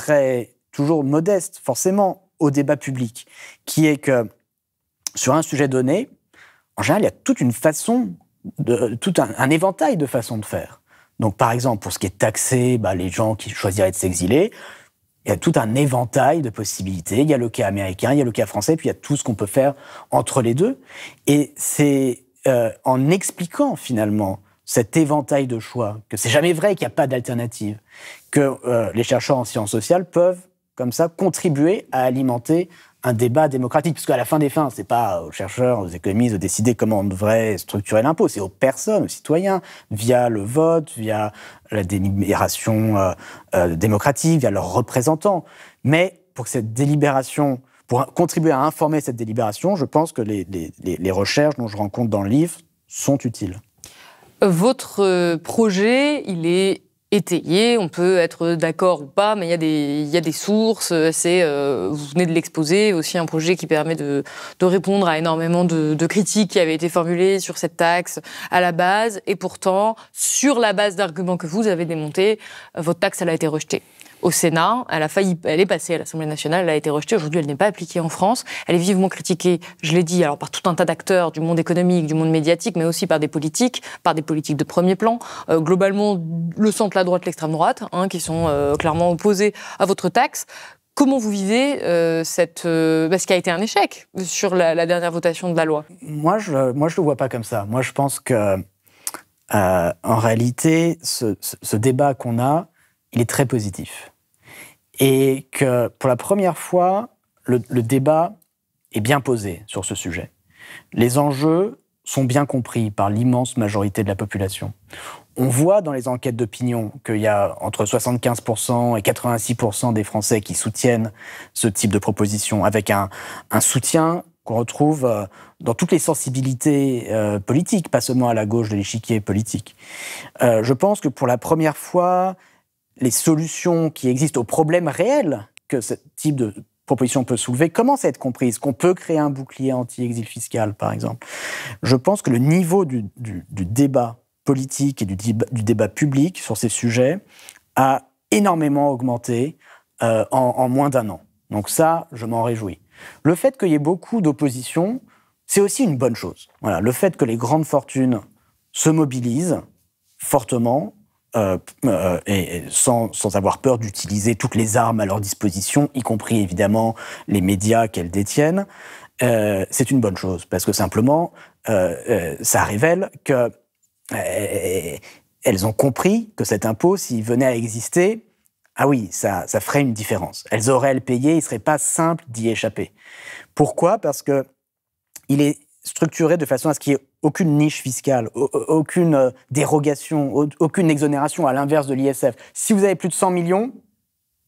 toujours modeste, forcément, au débat public, qui est que, sur un sujet donné, en général, il y a toute une façon, tout un éventail de façons de faire. Donc, par exemple, pour ce qui est taxé, les gens qui choisiraient de s'exiler, il y a tout un éventail de possibilités. Il y a le cas américain, il y a le cas français, puis il y a tout ce qu'on peut faire entre les deux. Et c'est en expliquant, finalement, cet éventail de choix, que c'est jamais vrai qu'il n'y a pas d'alternative, que les chercheurs en sciences sociales peuvent comme ça, contribuer à alimenter un débat démocratique. Parce qu'à la fin des fins, c'est pas aux chercheurs, aux économistes de décider comment on devrait structurer l'impôt, c'est aux personnes, aux citoyens, via le vote, via la délibération démocratique, via leurs représentants. Mais pour que cette délibération, pour contribuer à informer cette délibération, je pense que les recherches dont je rends compte dans le livre sont utiles. Votre projet, il est étayé, on peut être d'accord ou pas, mais il y a des sources, vous venez de l'exposer, aussi un projet qui permet de répondre à énormément de critiques qui avaient été formulées sur cette taxe à la base, et pourtant, sur la base d'arguments que vous avez démontés, votre taxe, elle a été rejetée. Au Sénat, elle est passée à l'Assemblée nationale, elle a été rejetée. Aujourd'hui, elle n'est pas appliquée en France. Elle est vivement critiquée, je l'ai dit, alors par tout un tas d'acteurs du monde économique, du monde médiatique, mais aussi par des politiques de premier plan. Globalement, le centre, la droite, l'extrême droite, qui sont clairement opposés à votre taxe. Comment vous vivez ce qui a été un échec sur la dernière votation de la loi ? Moi, je le vois pas comme ça. Moi, je pense que, en réalité, ce débat qu'on a, il est très positif. Et que, pour la première fois, le débat est bien posé sur ce sujet. Les enjeux sont bien compris par l'immense majorité de la population. On voit dans les enquêtes d'opinion qu'il y a entre 75% et 86% des Français qui soutiennent ce type de proposition, avec un soutien qu'on retrouve dans toutes les sensibilités politiques, pas seulement à la gauche de l'échiquier politique. Je pense que pour la première fois, les solutions qui existent aux problèmes réels que ce type de proposition peut soulever commencent à être comprises, qu'on peut créer un bouclier anti-exil fiscal, par exemple. Je pense que le niveau du débat politique et du débat public sur ces sujets a énormément augmenté en moins d'un an. Donc ça, je m'en réjouis. Le fait qu'il y ait beaucoup d'opposition, c'est aussi une bonne chose. Voilà, le fait que les grandes fortunes se mobilisent fortement, et sans avoir peur d'utiliser toutes les armes à leur disposition, y compris évidemment les médias qu'elles détiennent, c'est une bonne chose, parce que simplement, ça révèle qu'elles ont compris que cet impôt, s'il venait à exister, ah oui, ça ferait une différence. Elles auraient à le payer, il ne serait pas simple d'y échapper. Pourquoi ? Parce qu'il est structuré de façon à ce qu'il n'y ait aucune niche fiscale, aucune dérogation, aucune exonération, à l'inverse de l'ISF. Si vous avez plus de 100 millions,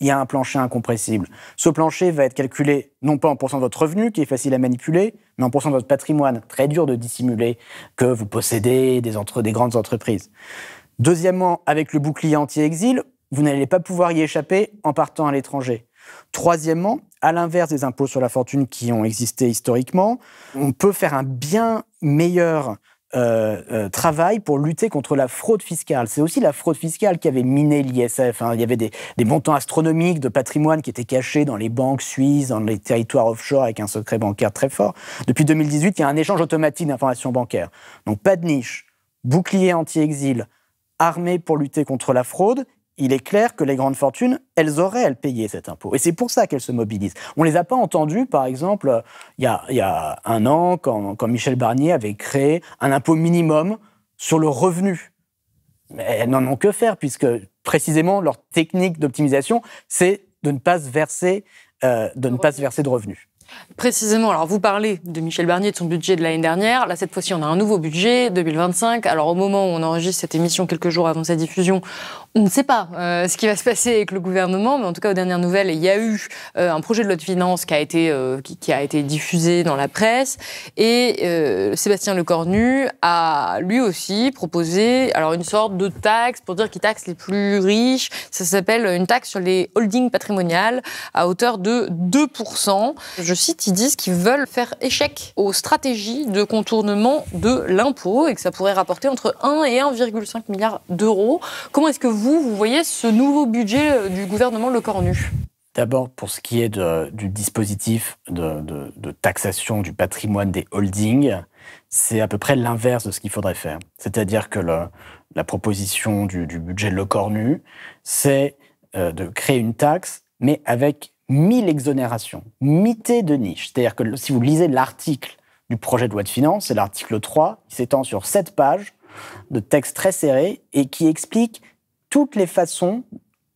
il y a un plancher incompressible. Ce plancher va être calculé non pas en pourcent de votre revenu, qui est facile à manipuler, mais en pourcent de votre patrimoine, très dur de dissimuler que vous possédez des grandes entreprises. Deuxièmement, avec le bouclier anti-exil, vous n'allez pas pouvoir y échapper en partant à l'étranger. Troisièmement, à l'inverse des impôts sur la fortune qui ont existé historiquement, on peut faire un bien meilleur travaille pour lutter contre la fraude fiscale. C'est aussi la fraude fiscale qui avait miné l'ISF. Il y avait des montants astronomiques de patrimoine qui étaient cachés dans les banques suisses, dans les territoires offshore avec un secret bancaire très fort. Depuis 2018, il y a un échange automatique d'informations bancaires. Donc pas de niche, bouclier anti-exil, armé pour lutter contre la fraude. Il est clair que les grandes fortunes, elles auraient à le payer, cet impôt. Et c'est pour ça qu'elles se mobilisent. On ne les a pas entendues, par exemple, il y a un an, quand Michel Barnier avait créé un impôt minimum sur le revenu. Mais elles n'en ont que faire, puisque précisément leur technique d'optimisation, c'est de ne pas se verser de revenus. Précisément, alors vous parlez de Michel Barnier, de son budget de l'année dernière. Là, cette fois-ci, on a un nouveau budget, 2025. Alors, au moment où on enregistre cette émission, quelques jours avant sa diffusion, on ne sait pas ce qui va se passer avec le gouvernement, mais en tout cas, aux dernières nouvelles, il y a eu un projet de loi de finances qui a été diffusé dans la presse. Et Sébastien Lecornu a, lui aussi, proposé une sorte de taxe pour dire qu'il taxe les plus riches. Ça s'appelle une taxe sur les holdings patrimoniales à hauteur de 2%. Je cite, ils disent qu'ils veulent faire échec aux stratégies de contournement de l'impôt et que ça pourrait rapporter entre 1 et 1,5 milliard d'euros. Comment est-ce que vous voyez ce nouveau budget du gouvernement Lecornu ? D'abord, pour ce qui est du dispositif de taxation du patrimoine des holdings, c'est à peu près l'inverse de ce qu'il faudrait faire. C'est-à-dire que la proposition du budget Lecornu, c'est de créer une taxe, mais avec 1000 exonérations, mitées de niche. C'est-à-dire que si vous lisez l'article du projet de loi de finances, c'est l'article 3, qui s'étend sur 7 pages de texte très serré et qui explique toutes les façons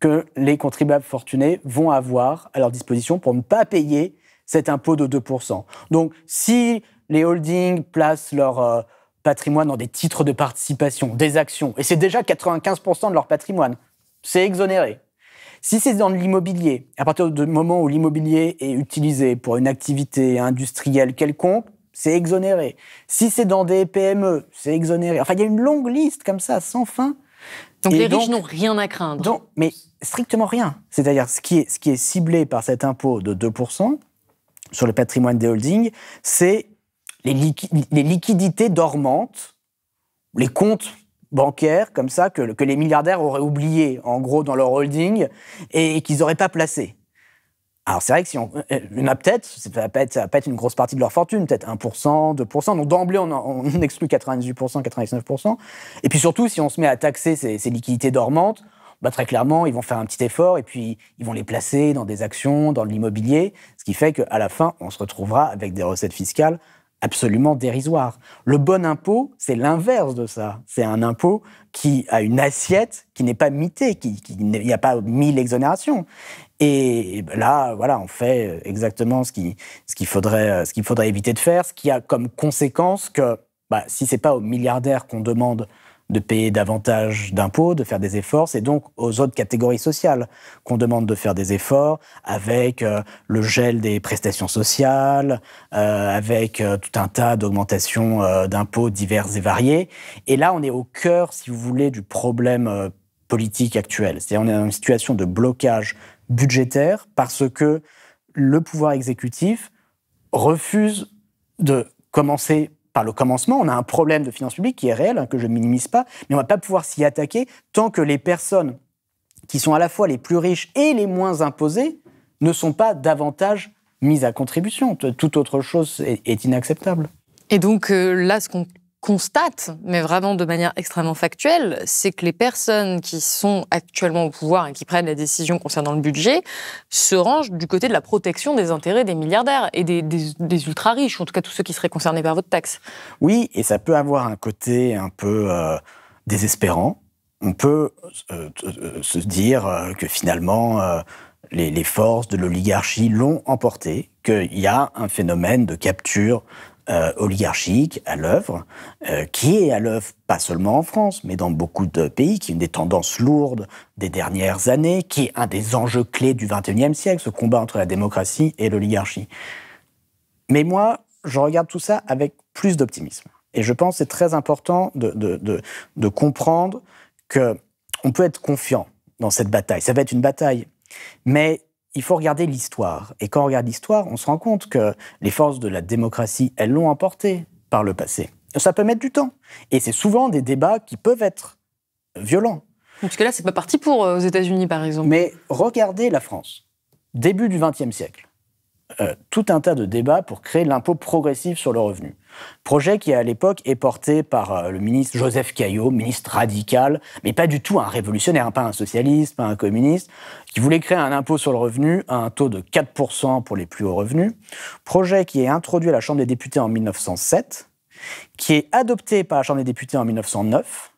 que les contribuables fortunés vont avoir à leur disposition pour ne pas payer cet impôt de 2%. Donc, si les holdings placent leur patrimoine dans des titres de participation, des actions, et c'est déjà 95% de leur patrimoine, c'est exonéré. Si c'est dans l'immobilier, à partir du moment où l'immobilier est utilisé pour une activité industrielle quelconque, c'est exonéré. Si c'est dans des PME, c'est exonéré. Enfin, il y a une longue liste comme ça, sans fin. Donc les riches n'ont rien à craindre. Mais strictement rien. C'est-à-dire, ce qui est ciblé par cet impôt de 2% sur le patrimoine des holdings, c'est les liquidités dormantes, les comptes bancaires comme ça que les milliardaires auraient oubliés en gros dans leur holding et qu'ils n'auraient pas placé. Alors c'est vrai que si on a peut-être, ça va pas être une grosse partie de leur fortune, peut-être 1%, 2%, donc d'emblée on exclut 98%, 99%. Et puis surtout, si on se met à taxer ces liquidités dormantes, très clairement, ils vont faire un petit effort et puis ils vont les placer dans des actions, dans l'immobilier, ce qui fait qu'à la fin, on se retrouvera avec des recettes fiscales absolument dérisoire. Le bon impôt, c'est l'inverse de ça. C'est un impôt qui a une assiette qui n'est pas mitée, il n'y a pas 1000 exonérations. Et là, voilà, on fait exactement ce qu'il faudrait éviter de faire, ce qui a comme conséquence que si c'est pas aux milliardaires qu'on demande de payer davantage d'impôts, de faire des efforts, c'est donc aux autres catégories sociales qu'on demande de faire des efforts, avec le gel des prestations sociales, avec tout un tas d'augmentations d'impôts diverses et variées. Et là, on est au cœur, si vous voulez, du problème politique actuel. C'est-à-dire on est dans une situation de blocage budgétaire parce que le pouvoir exécutif refuse de commencer par le commencement. On a un problème de finances publiques qui est réel, que je ne minimise pas, mais on ne va pas pouvoir s'y attaquer tant que les personnes qui sont à la fois les plus riches et les moins imposées ne sont pas davantage mises à contribution. Toute autre chose est inacceptable. Et donc là, ce qu'on constate, mais vraiment de manière extrêmement factuelle, c'est que les personnes qui sont actuellement au pouvoir et qui prennent les décisions concernant le budget se rangent du côté de la protection des intérêts des milliardaires et des ultra-riches, en tout cas tous ceux qui seraient concernés par votre taxe. Oui, et ça peut avoir un côté un peu désespérant. On peut se dire que finalement, les forces de l'oligarchie l'ont emporté, qu'il y a un phénomène de capture oligarchique à l'œuvre, qui est à l'œuvre pas seulement en France, mais dans beaucoup de pays, qui est une des tendances lourdes des dernières années, qui est un des enjeux clés du XXIe siècle, ce combat entre la démocratie et l'oligarchie. Mais moi, je regarde tout ça avec plus d'optimisme. Et je pense que c'est très important de comprendre qu'on peut être confiant dans cette bataille. Ça va être une bataille, mais il faut regarder l'histoire. Et quand on regarde l'histoire, on se rend compte que les forces de la démocratie, elles l'ont emporté par le passé. Ça peut mettre du temps. Et c'est souvent des débats qui peuvent être violents. Parce que là, c'est pas parti pour aux États-Unis, par exemple. Mais regardez la France, début du XXe siècle. Tout un tas de débats pour créer l'impôt progressif sur le revenu. Projet qui, à l'époque, est porté par le ministre Joseph Caillaux, ministre radical, mais pas du tout un révolutionnaire, pas un socialiste, pas un communiste, qui voulait créer un impôt sur le revenu à un taux de 4% pour les plus hauts revenus. Projet qui est introduit à la Chambre des députés en 1907, qui est adopté par la Chambre des députés en 1909,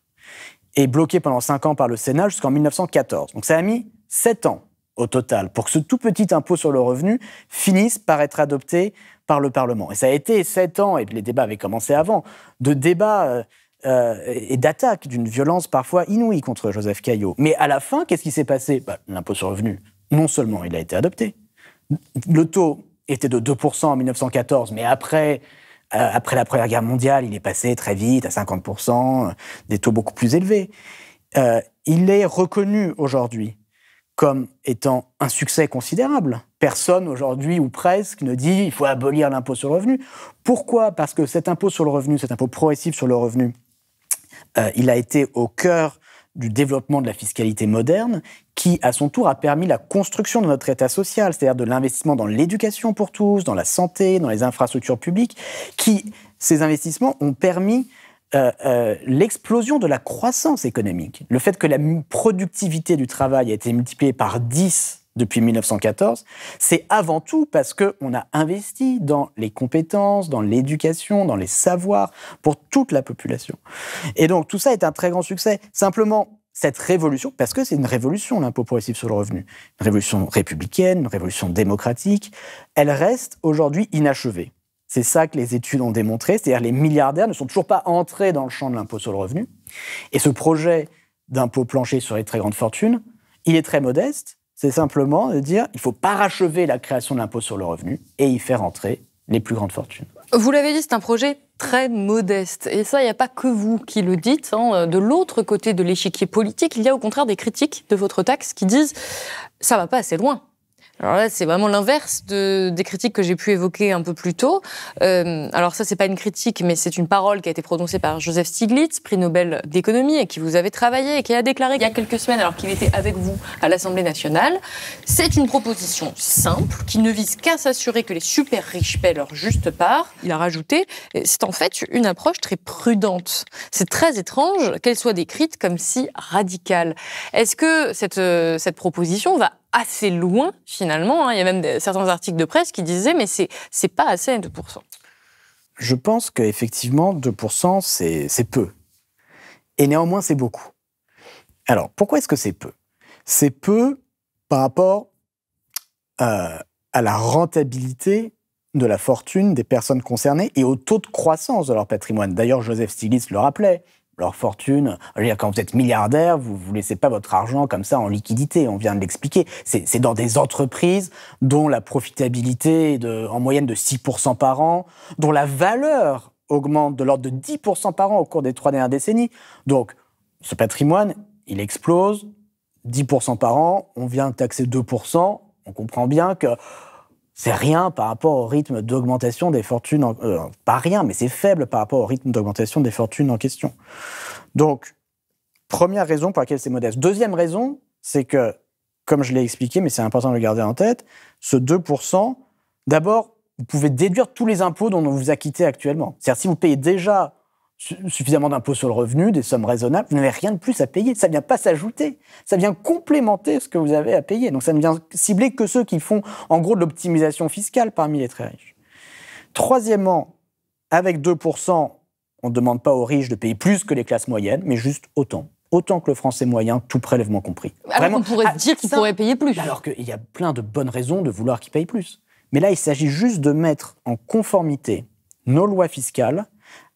et bloqué pendant 5 ans par le Sénat jusqu'en 1914. Donc ça a mis 7 ans au total pour que ce tout petit impôt sur le revenu finisse par être adopté par le Parlement. Et ça a été 7 ans, et les débats avaient commencé avant, de débats et d'attaques d'une violence parfois inouïe contre Joseph Caillaux. Mais à la fin, qu'est-ce qui s'est passé ? L'impôt sur le revenu, non seulement il a été adopté, le taux était de 2% en 1914, mais après la Première Guerre mondiale, il est passé très vite à 50%, des taux beaucoup plus élevés. Il est reconnu aujourd'hui comme étant un succès considérable. Personne aujourd'hui, ou presque, ne dit qu'il faut abolir l'impôt sur le revenu. Pourquoi ? Parce que cet impôt sur le revenu, cet impôt progressif sur le revenu, il a été au cœur du développement de la fiscalité moderne, qui, à son tour, a permis la construction de notre État social, c'est-à-dire de l'investissement dans l'éducation pour tous, dans la santé, dans les infrastructures publiques, ces investissements ont permis l'explosion de la croissance économique. Le fait que la productivité du travail a été multipliée par 10 depuis 1914, c'est avant tout parce qu'on a investi dans les compétences, dans l'éducation, dans les savoirs pour toute la population. Et donc tout ça est un très grand succès. Simplement, cette révolution, parce que c'est une révolution, l'impôt progressif sur le revenu, une révolution républicaine, une révolution démocratique, elle reste aujourd'hui inachevée. C'est ça que les études ont démontré, c'est-à-dire les milliardaires ne sont toujours pas entrés dans le champ de l'impôt sur le revenu. Et ce projet d'impôt plancher sur les très grandes fortunes, il est très modeste, c'est simplement de dire il faut parachever la création de l'impôt sur le revenu et y faire entrer les plus grandes fortunes. Vous l'avez dit, c'est un projet très modeste. Et ça, il n'y a pas que vous qui le dites. De l'autre côté de l'échiquier politique, il y a au contraire des critiques de votre taxe qui disent « ça va pas assez loin ». Alors là, c'est vraiment l'inverse des critiques que j'ai pu évoquer un peu plus tôt. Alors ça, c'est pas une critique, mais c'est une parole qui a été prononcée par Joseph Stiglitz, prix Nobel d'économie, et qui vous avez travaillé, et qui a déclaré il y a quelques semaines, alors qu'il était avec vous à l'Assemblée nationale, c'est une proposition simple, qui ne vise qu'à s'assurer que les super riches paient leur juste part. Il a rajouté, c'est en fait une approche très prudente. C'est très étrange qu'elle soit décrite comme si radicale. Est-ce que cette proposition va assez loin, finalement. Il y a même certains articles de presse qui disaient « mais c'est pas assez, 2%. » Je pense qu'effectivement, 2%, c'est peu. Et néanmoins, c'est beaucoup. Alors, pourquoi est-ce que c'est peu ? C'est peu par rapport à la rentabilité de la fortune des personnes concernées et au taux de croissance de leur patrimoine. D'ailleurs, Joseph Stiglitz le rappelait. Leur fortune, quand vous êtes milliardaire, vous ne laissez pas votre argent comme ça en liquidité, on vient de l'expliquer. C'est dans des entreprises dont la profitabilité est en moyenne de 6% par an, dont la valeur augmente de l'ordre de 10% par an au cours des 3 dernières décennies. Donc, ce patrimoine, il explose, 10% par an, on vient de taxer 2%, on comprend bien que c'est rien par rapport au rythme d'augmentation des fortunes, pas rien, mais c'est faible par rapport au rythme d'augmentation des fortunes en question. Donc, première raison pour laquelle c'est modeste. Deuxième raison, c'est que, comme je l'ai expliqué, mais c'est important de le garder en tête, ce 2%, d'abord, vous pouvez déduire tous les impôts dont on vous acquittez actuellement. C'est-à-dire, si vous payez déjà suffisamment d'impôts sur le revenu, des sommes raisonnables, vous n'avez rien de plus à payer. Ça ne vient pas s'ajouter. Ça vient complémenter ce que vous avez à payer. Donc ça ne vient cibler que ceux qui font, en gros, de l'optimisation fiscale parmi les très riches. Troisièmement, avec 2%, on ne demande pas aux riches de payer plus que les classes moyennes, mais juste autant. Autant que le français moyen, tout prélèvement compris. Alors vraiment, on pourrait dire qu'ils pourraient payer plus. Alors qu'il y a plein de bonnes raisons de vouloir qu'ils payent plus. Mais là, il s'agit juste de mettre en conformité nos lois fiscales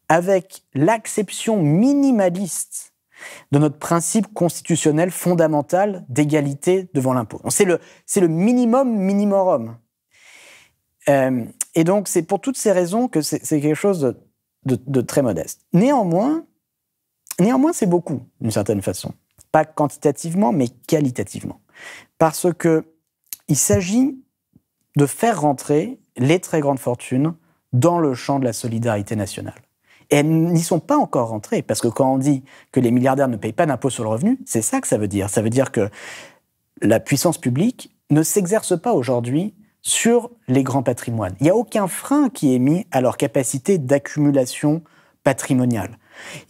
avec l'acception minimaliste de notre principe constitutionnel fondamental d'égalité devant l'impôt. C'est le minimum minimorum. Et donc, c'est pour toutes ces raisons que c'est quelque chose de très modeste. Néanmoins, c'est beaucoup, d'une certaine façon. Pas quantitativement, mais qualitativement. Parce qu'il s'agit de faire rentrer les très grandes fortunes dans le champ de la solidarité nationale. Et elles n'y sont pas encore rentrées, parce que quand on dit que les milliardaires ne payent pas d'impôt sur le revenu, c'est ça que ça veut dire. Ça veut dire que la puissance publique ne s'exerce pas aujourd'hui sur les grands patrimoines. Il n'y a aucun frein qui est mis à leur capacité d'accumulation patrimoniale.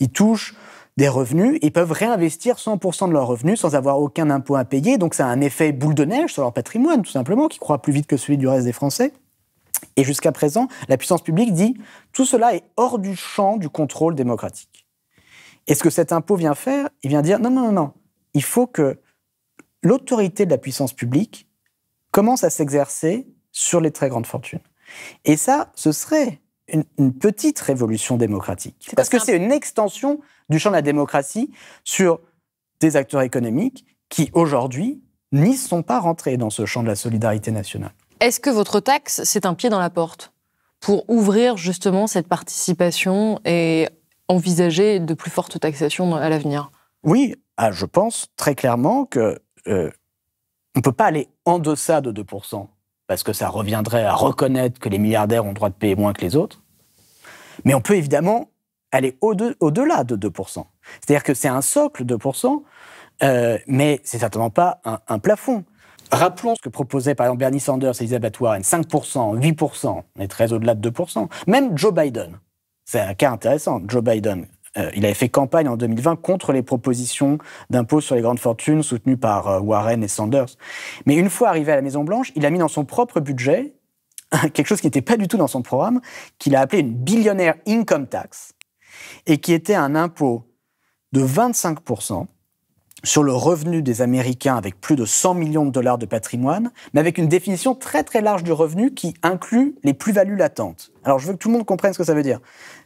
Ils touchent des revenus, ils peuvent réinvestir 100% de leurs revenus sans avoir aucun impôt à payer, donc ça a un effet boule de neige sur leur patrimoine, tout simplement, qui croît plus vite que celui du reste des Français. Et jusqu'à présent, la puissance publique dit « tout cela est hors du champ du contrôle démocratique ». Et ce que cet impôt vient faire, il vient dire « non, il faut que l'autorité de la puissance publique commence à s'exercer sur les très grandes fortunes ». Et ça, ce serait une petite révolution démocratique. Parce que c'est une extension du champ de la démocratie sur des acteurs économiques qui, aujourd'hui, n'y sont pas rentrés dans ce champ de la solidarité nationale. Est-ce que votre taxe, c'est un pied dans la porte pour ouvrir justement cette participation et envisager de plus fortes taxations à l'avenir? Oui, je pense très clairement que on ne peut pas aller en deçà de 2%, parce que ça reviendrait à reconnaître que les milliardaires ont le droit de payer moins que les autres. Mais on peut évidemment aller au-delà de 2%. C'est-à-dire que c'est un socle, 2%, mais c'est certainement pas un plafond. Rappelons ce que proposaient par exemple Bernie Sanders et Elizabeth Warren, 5%, 8%, on est très au-delà de 2%. Même Joe Biden, c'est un cas intéressant, Joe Biden, il avait fait campagne en 2020 contre les propositions d'impôt sur les grandes fortunes soutenues par Warren et Sanders. Mais une fois arrivé à la Maison-Blanche, il a mis dans son propre budget quelque chose qui n'était pas du tout dans son programme, qu'il a appelé une billionaire income tax, et qui était un impôt de 25% sur le revenu des Américains avec plus de 100 millions de dollars de patrimoine, mais avec une définition très très large du revenu qui inclut les plus-values latentes. Alors je veux que tout le monde comprenne ce que ça veut dire.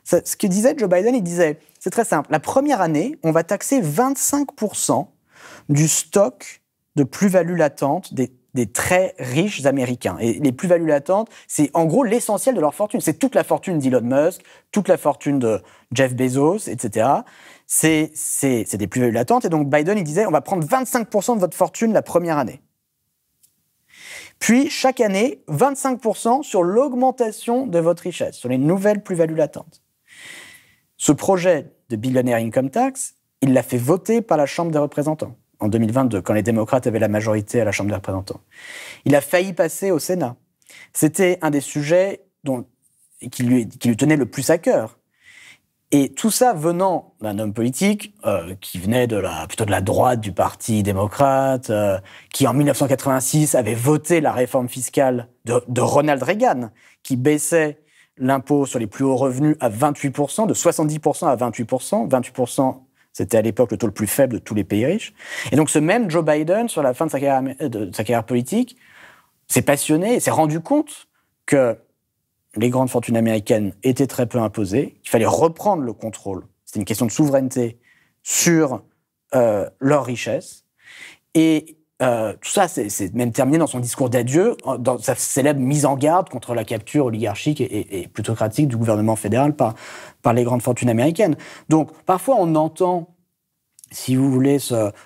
Ce que disait Joe Biden, il disait, c'est très simple, la première année, on va taxer 25% du stock de plus-values latentes des très riches Américains. Et les plus-values latentes, c'est en gros l'essentiel de leur fortune. C'est toute la fortune d'Elon Musk, toute la fortune de Jeff Bezos, etc. C'est des plus-values latentes. Et donc Biden, il disait, on va prendre 25% de votre fortune la première année. Puis, chaque année, 25% sur l'augmentation de votre richesse, sur les nouvelles plus-values latentes. Ce projet de billionaire income tax, il l'a fait voter par la Chambre des représentants en 2022, quand les démocrates avaient la majorité à la Chambre des représentants. Il a failli passer au Sénat. C'était un des sujets qui lui tenait le plus à cœur. Et tout ça venant d'un homme politique qui venait plutôt de la droite du Parti démocrate, qui en 1986 avait voté la réforme fiscale de Ronald Reagan, qui baissait l'impôt sur les plus hauts revenus à 28%, de 70% à 28%. 28%, c'était à l'époque le taux le plus faible de tous les pays riches. Et donc ce même Joe Biden, sur la fin de sa carrière politique, s'est passionné et s'est rendu compte que les grandes fortunes américaines étaient très peu imposées, qu'il fallait reprendre le contrôle. C'était une question de souveraineté sur leur richesse. Et tout ça, c'est même terminé dans son discours d'adieu, dans sa célèbre mise en garde contre la capture oligarchique et plutocratique du gouvernement fédéral par les grandes fortunes américaines. Donc, parfois, on entend, si vous voulez,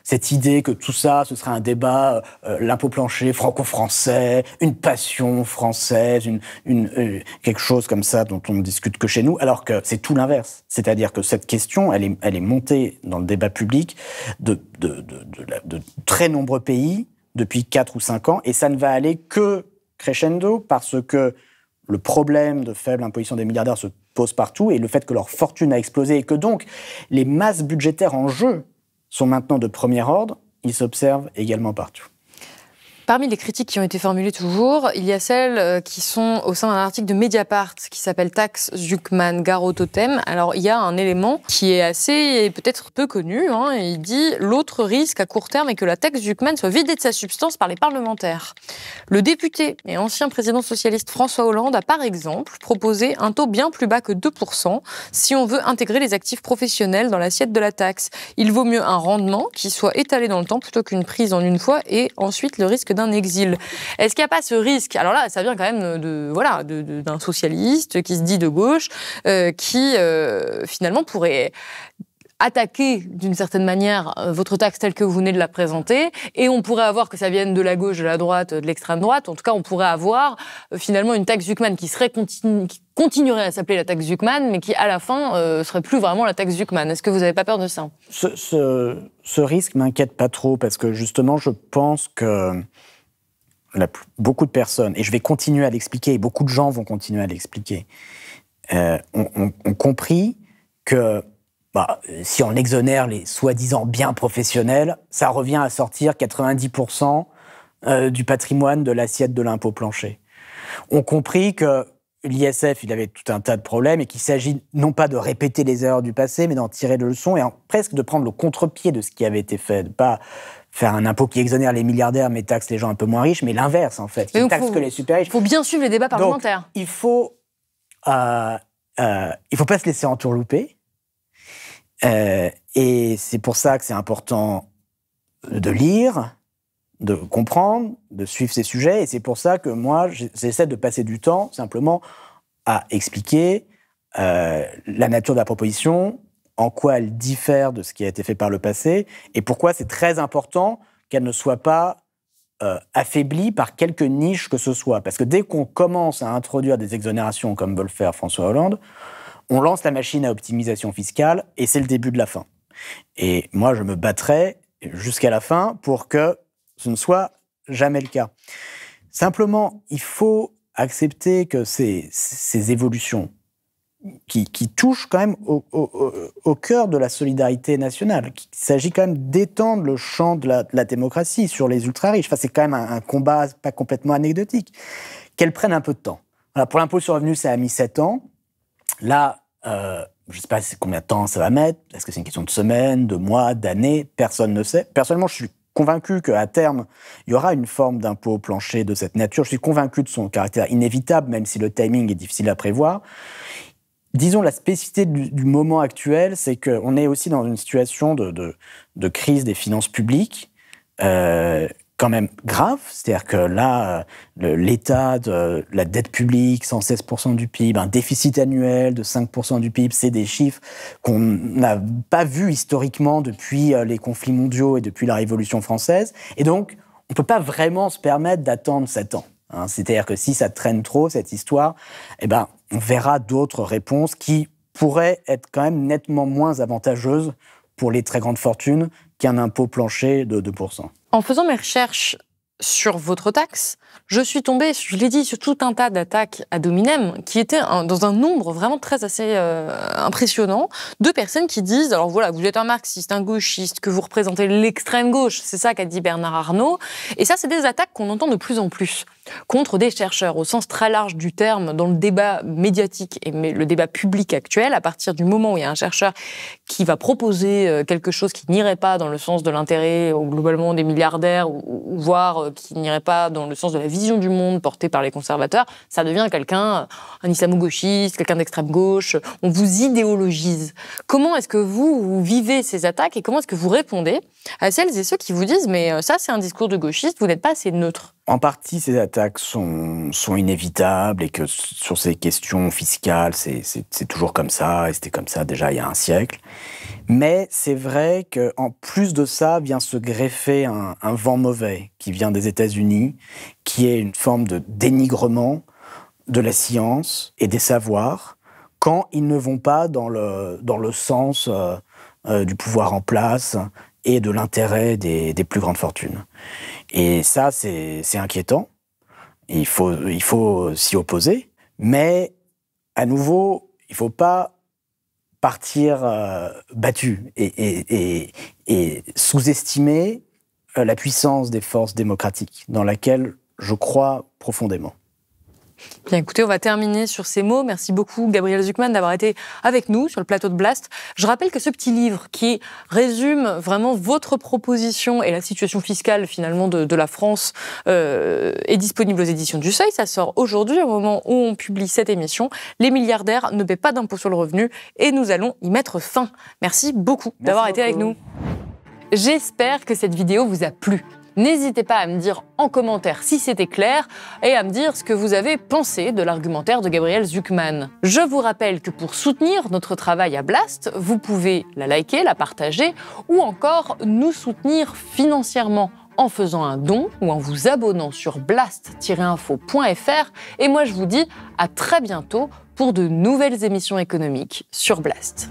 cette idée que tout ça, ce serait un débat, l'impôt plancher franco-français, une passion française, quelque chose comme ça dont on ne discute que chez nous, alors que c'est tout l'inverse. C'est-à-dire que cette question, elle est montée dans le débat public de très nombreux pays depuis 4 ou 5 ans, et ça ne va aller que crescendo parce que le problème de faible imposition des milliardaires se pose partout, et le fait que leur fortune a explosé, et que donc les masses budgétaires en jeu sont maintenant de premier ordre, ils s'observent également partout. Parmi les critiques qui ont été formulées toujours, il y a celles qui sont au sein d'un article de Mediapart qui s'appelle Taxe Zucman Garot Totem. Alors, il y a un élément qui est assez, peut-être peu connu, et il dit « L'autre risque à court terme est que la taxe Zucman soit vidée de sa substance par les parlementaires. » Le député et ancien président socialiste François Hollande a par exemple proposé un taux bien plus bas que 2% si on veut intégrer les actifs professionnels dans l'assiette de la taxe. Il vaut mieux un rendement qui soit étalé dans le temps plutôt qu'une prise en une fois et ensuite le risque d'un exil. Est-ce qu'il n'y a pas ce risque? Alors là, ça vient quand même d'un socialiste qui se dit de gauche, qui finalement pourrait attaquer d'une certaine manière votre taxe telle que vous venez de la présenter, et on pourrait avoir, que ça vienne de la gauche, de la droite, de l'extrême droite, en tout cas on pourrait avoir finalement une taxe Zucman qui continuerait à s'appeler la taxe Zucman, mais qui à la fin serait plus vraiment la taxe Zucman. Est-ce que vous n'avez pas peur de ça ? Ce risque m'inquiète pas trop, parce que justement je pense que beaucoup de personnes, et je vais continuer à l'expliquer, et beaucoup de gens vont continuer à l'expliquer, ont compris que si on exonère les soi-disant biens professionnels, ça revient à sortir 90% du patrimoine de l'assiette de l'impôt plancher. On compris que l'ISF, il avait tout un tas de problèmes et qu'il s'agit non pas de répéter les erreurs du passé, mais d'en tirer des leçons et presque de prendre le contre-pied de ce qui avait été fait, de pas faire un impôt qui exonère les milliardaires mais taxe les gens un peu moins riches, mais l'inverse en fait, qui taxe que les super riches. Il faut bien suivre les débats parlementaires. Donc, il faut pas se laisser entourlouper. Et c'est pour ça que c'est important de lire, de comprendre, de suivre ces sujets. Et c'est pour ça que moi, j'essaie de passer du temps simplement à expliquer la nature de la proposition, en quoi elle diffère de ce qui a été fait par le passé, et pourquoi c'est très important qu'elle ne soit pas affaiblie par quelque niche que ce soit. Parce que dès qu'on commence à introduire des exonérations, comme veut le faire François Hollande, on lance la machine à optimisation fiscale, et c'est le début de la fin. Et moi, je me battrai jusqu'à la fin pour que ce ne soit jamais le cas. Simplement, il faut accepter que ces évolutions qui touchent quand même au cœur de la solidarité nationale, qu'il s'agit quand même d'étendre le champ de la démocratie sur les ultra-riches. Enfin, c'est quand même un combat pas complètement anecdotique. Qu'elles prennent un peu de temps. Voilà, pour l'impôt sur le revenu, ça a mis 7 ans. Là, je ne sais pas combien de temps ça va mettre. Est-ce que c'est une question de semaines, de mois, d'années ? Personne ne sait. Personnellement, je suis convaincu qu'à terme, il y aura une forme d'impôt plancher de cette nature. Je suis convaincu de son caractère inévitable, même si le timing est difficile à prévoir. Disons, la spécificité du moment actuel, c'est qu'on est aussi dans une situation de crise des finances publiques, quand même grave. C'est-à-dire que là, l'état de la dette publique, 116% du PIB, un déficit annuel de 5% du PIB, c'est des chiffres qu'on n'a pas vus historiquement depuis les conflits mondiaux et depuis la Révolution française. Et donc, on ne peut pas vraiment se permettre d'attendre 7 ans. C'est-à-dire que si ça traîne trop, cette histoire, on verra d'autres réponses qui pourraient être quand même nettement moins avantageuses pour les très grandes fortunes qu'un impôt plancher de 2%. En faisant mes recherches sur votre taxe, je suis tombée, je l'ai dit, sur tout un tas d'attaques ad hominem qui étaient dans un nombre vraiment assez impressionnant de personnes qui disent, alors voilà, vous êtes un marxiste, un gauchiste, que vous représentez l'extrême gauche, c'est ça qu'a dit Bernard Arnault, et ça c'est des attaques qu'on entend de plus en plus contre des chercheurs au sens très large du terme dans le débat médiatique et le débat public actuel. À partir du moment où il y a un chercheur qui va proposer quelque chose qui n'irait pas dans le sens de l'intérêt globalement des milliardaires ou voire qui n'irait pas dans le sens de la vision du monde portée par les conservateurs, ça devient quelqu'un, un islamo-gauchiste, quelqu'un d'extrême gauche, on vous idéologise. Comment est-ce que vous vivez ces attaques et comment est-ce que vous répondez à celles et ceux qui vous disent « mais ça c'est un discours de gauchiste, vous n'êtes pas assez neutre ». En partie, ces attaques sont inévitables et que sur ces questions fiscales, c'est toujours comme ça, et c'était comme ça déjà il y a un siècle. Mais c'est vrai qu'en plus de ça, vient se greffer un vent mauvais qui vient des États-Unis, qui est une forme de dénigrement de la science et des savoirs quand ils ne vont pas dans le sens du pouvoir en place et de l'intérêt des plus grandes fortunes. Et ça, c'est inquiétant. Il faut s'y opposer. Mais, à nouveau, il ne faut pas partir battu et sous-estimer la puissance des forces démocratiques, dans laquelle je crois profondément. Bien, écoutez, on va terminer sur ces mots. Merci beaucoup, Gabriel Zucman, d'avoir été avec nous sur le plateau de Blast. Je rappelle que ce petit livre qui résume vraiment votre proposition et la situation fiscale, finalement, de la France est disponible aux éditions du Seuil. Ça sort aujourd'hui, au moment où on publie cette émission. Les milliardaires ne paient pas d'impôt sur le revenu et nous allons y mettre fin. Merci beaucoup d'avoir été avec nous. J'espère que cette vidéo vous a plu. N'hésitez pas à me dire en commentaire si c'était clair et à me dire ce que vous avez pensé de l'argumentaire de Gabriel Zucman. Je vous rappelle que pour soutenir notre travail à Blast, vous pouvez la liker, la partager ou encore nous soutenir financièrement en faisant un don ou en vous abonnant sur blast-info.fr. Et moi, je vous dis à très bientôt pour de nouvelles émissions économiques sur Blast.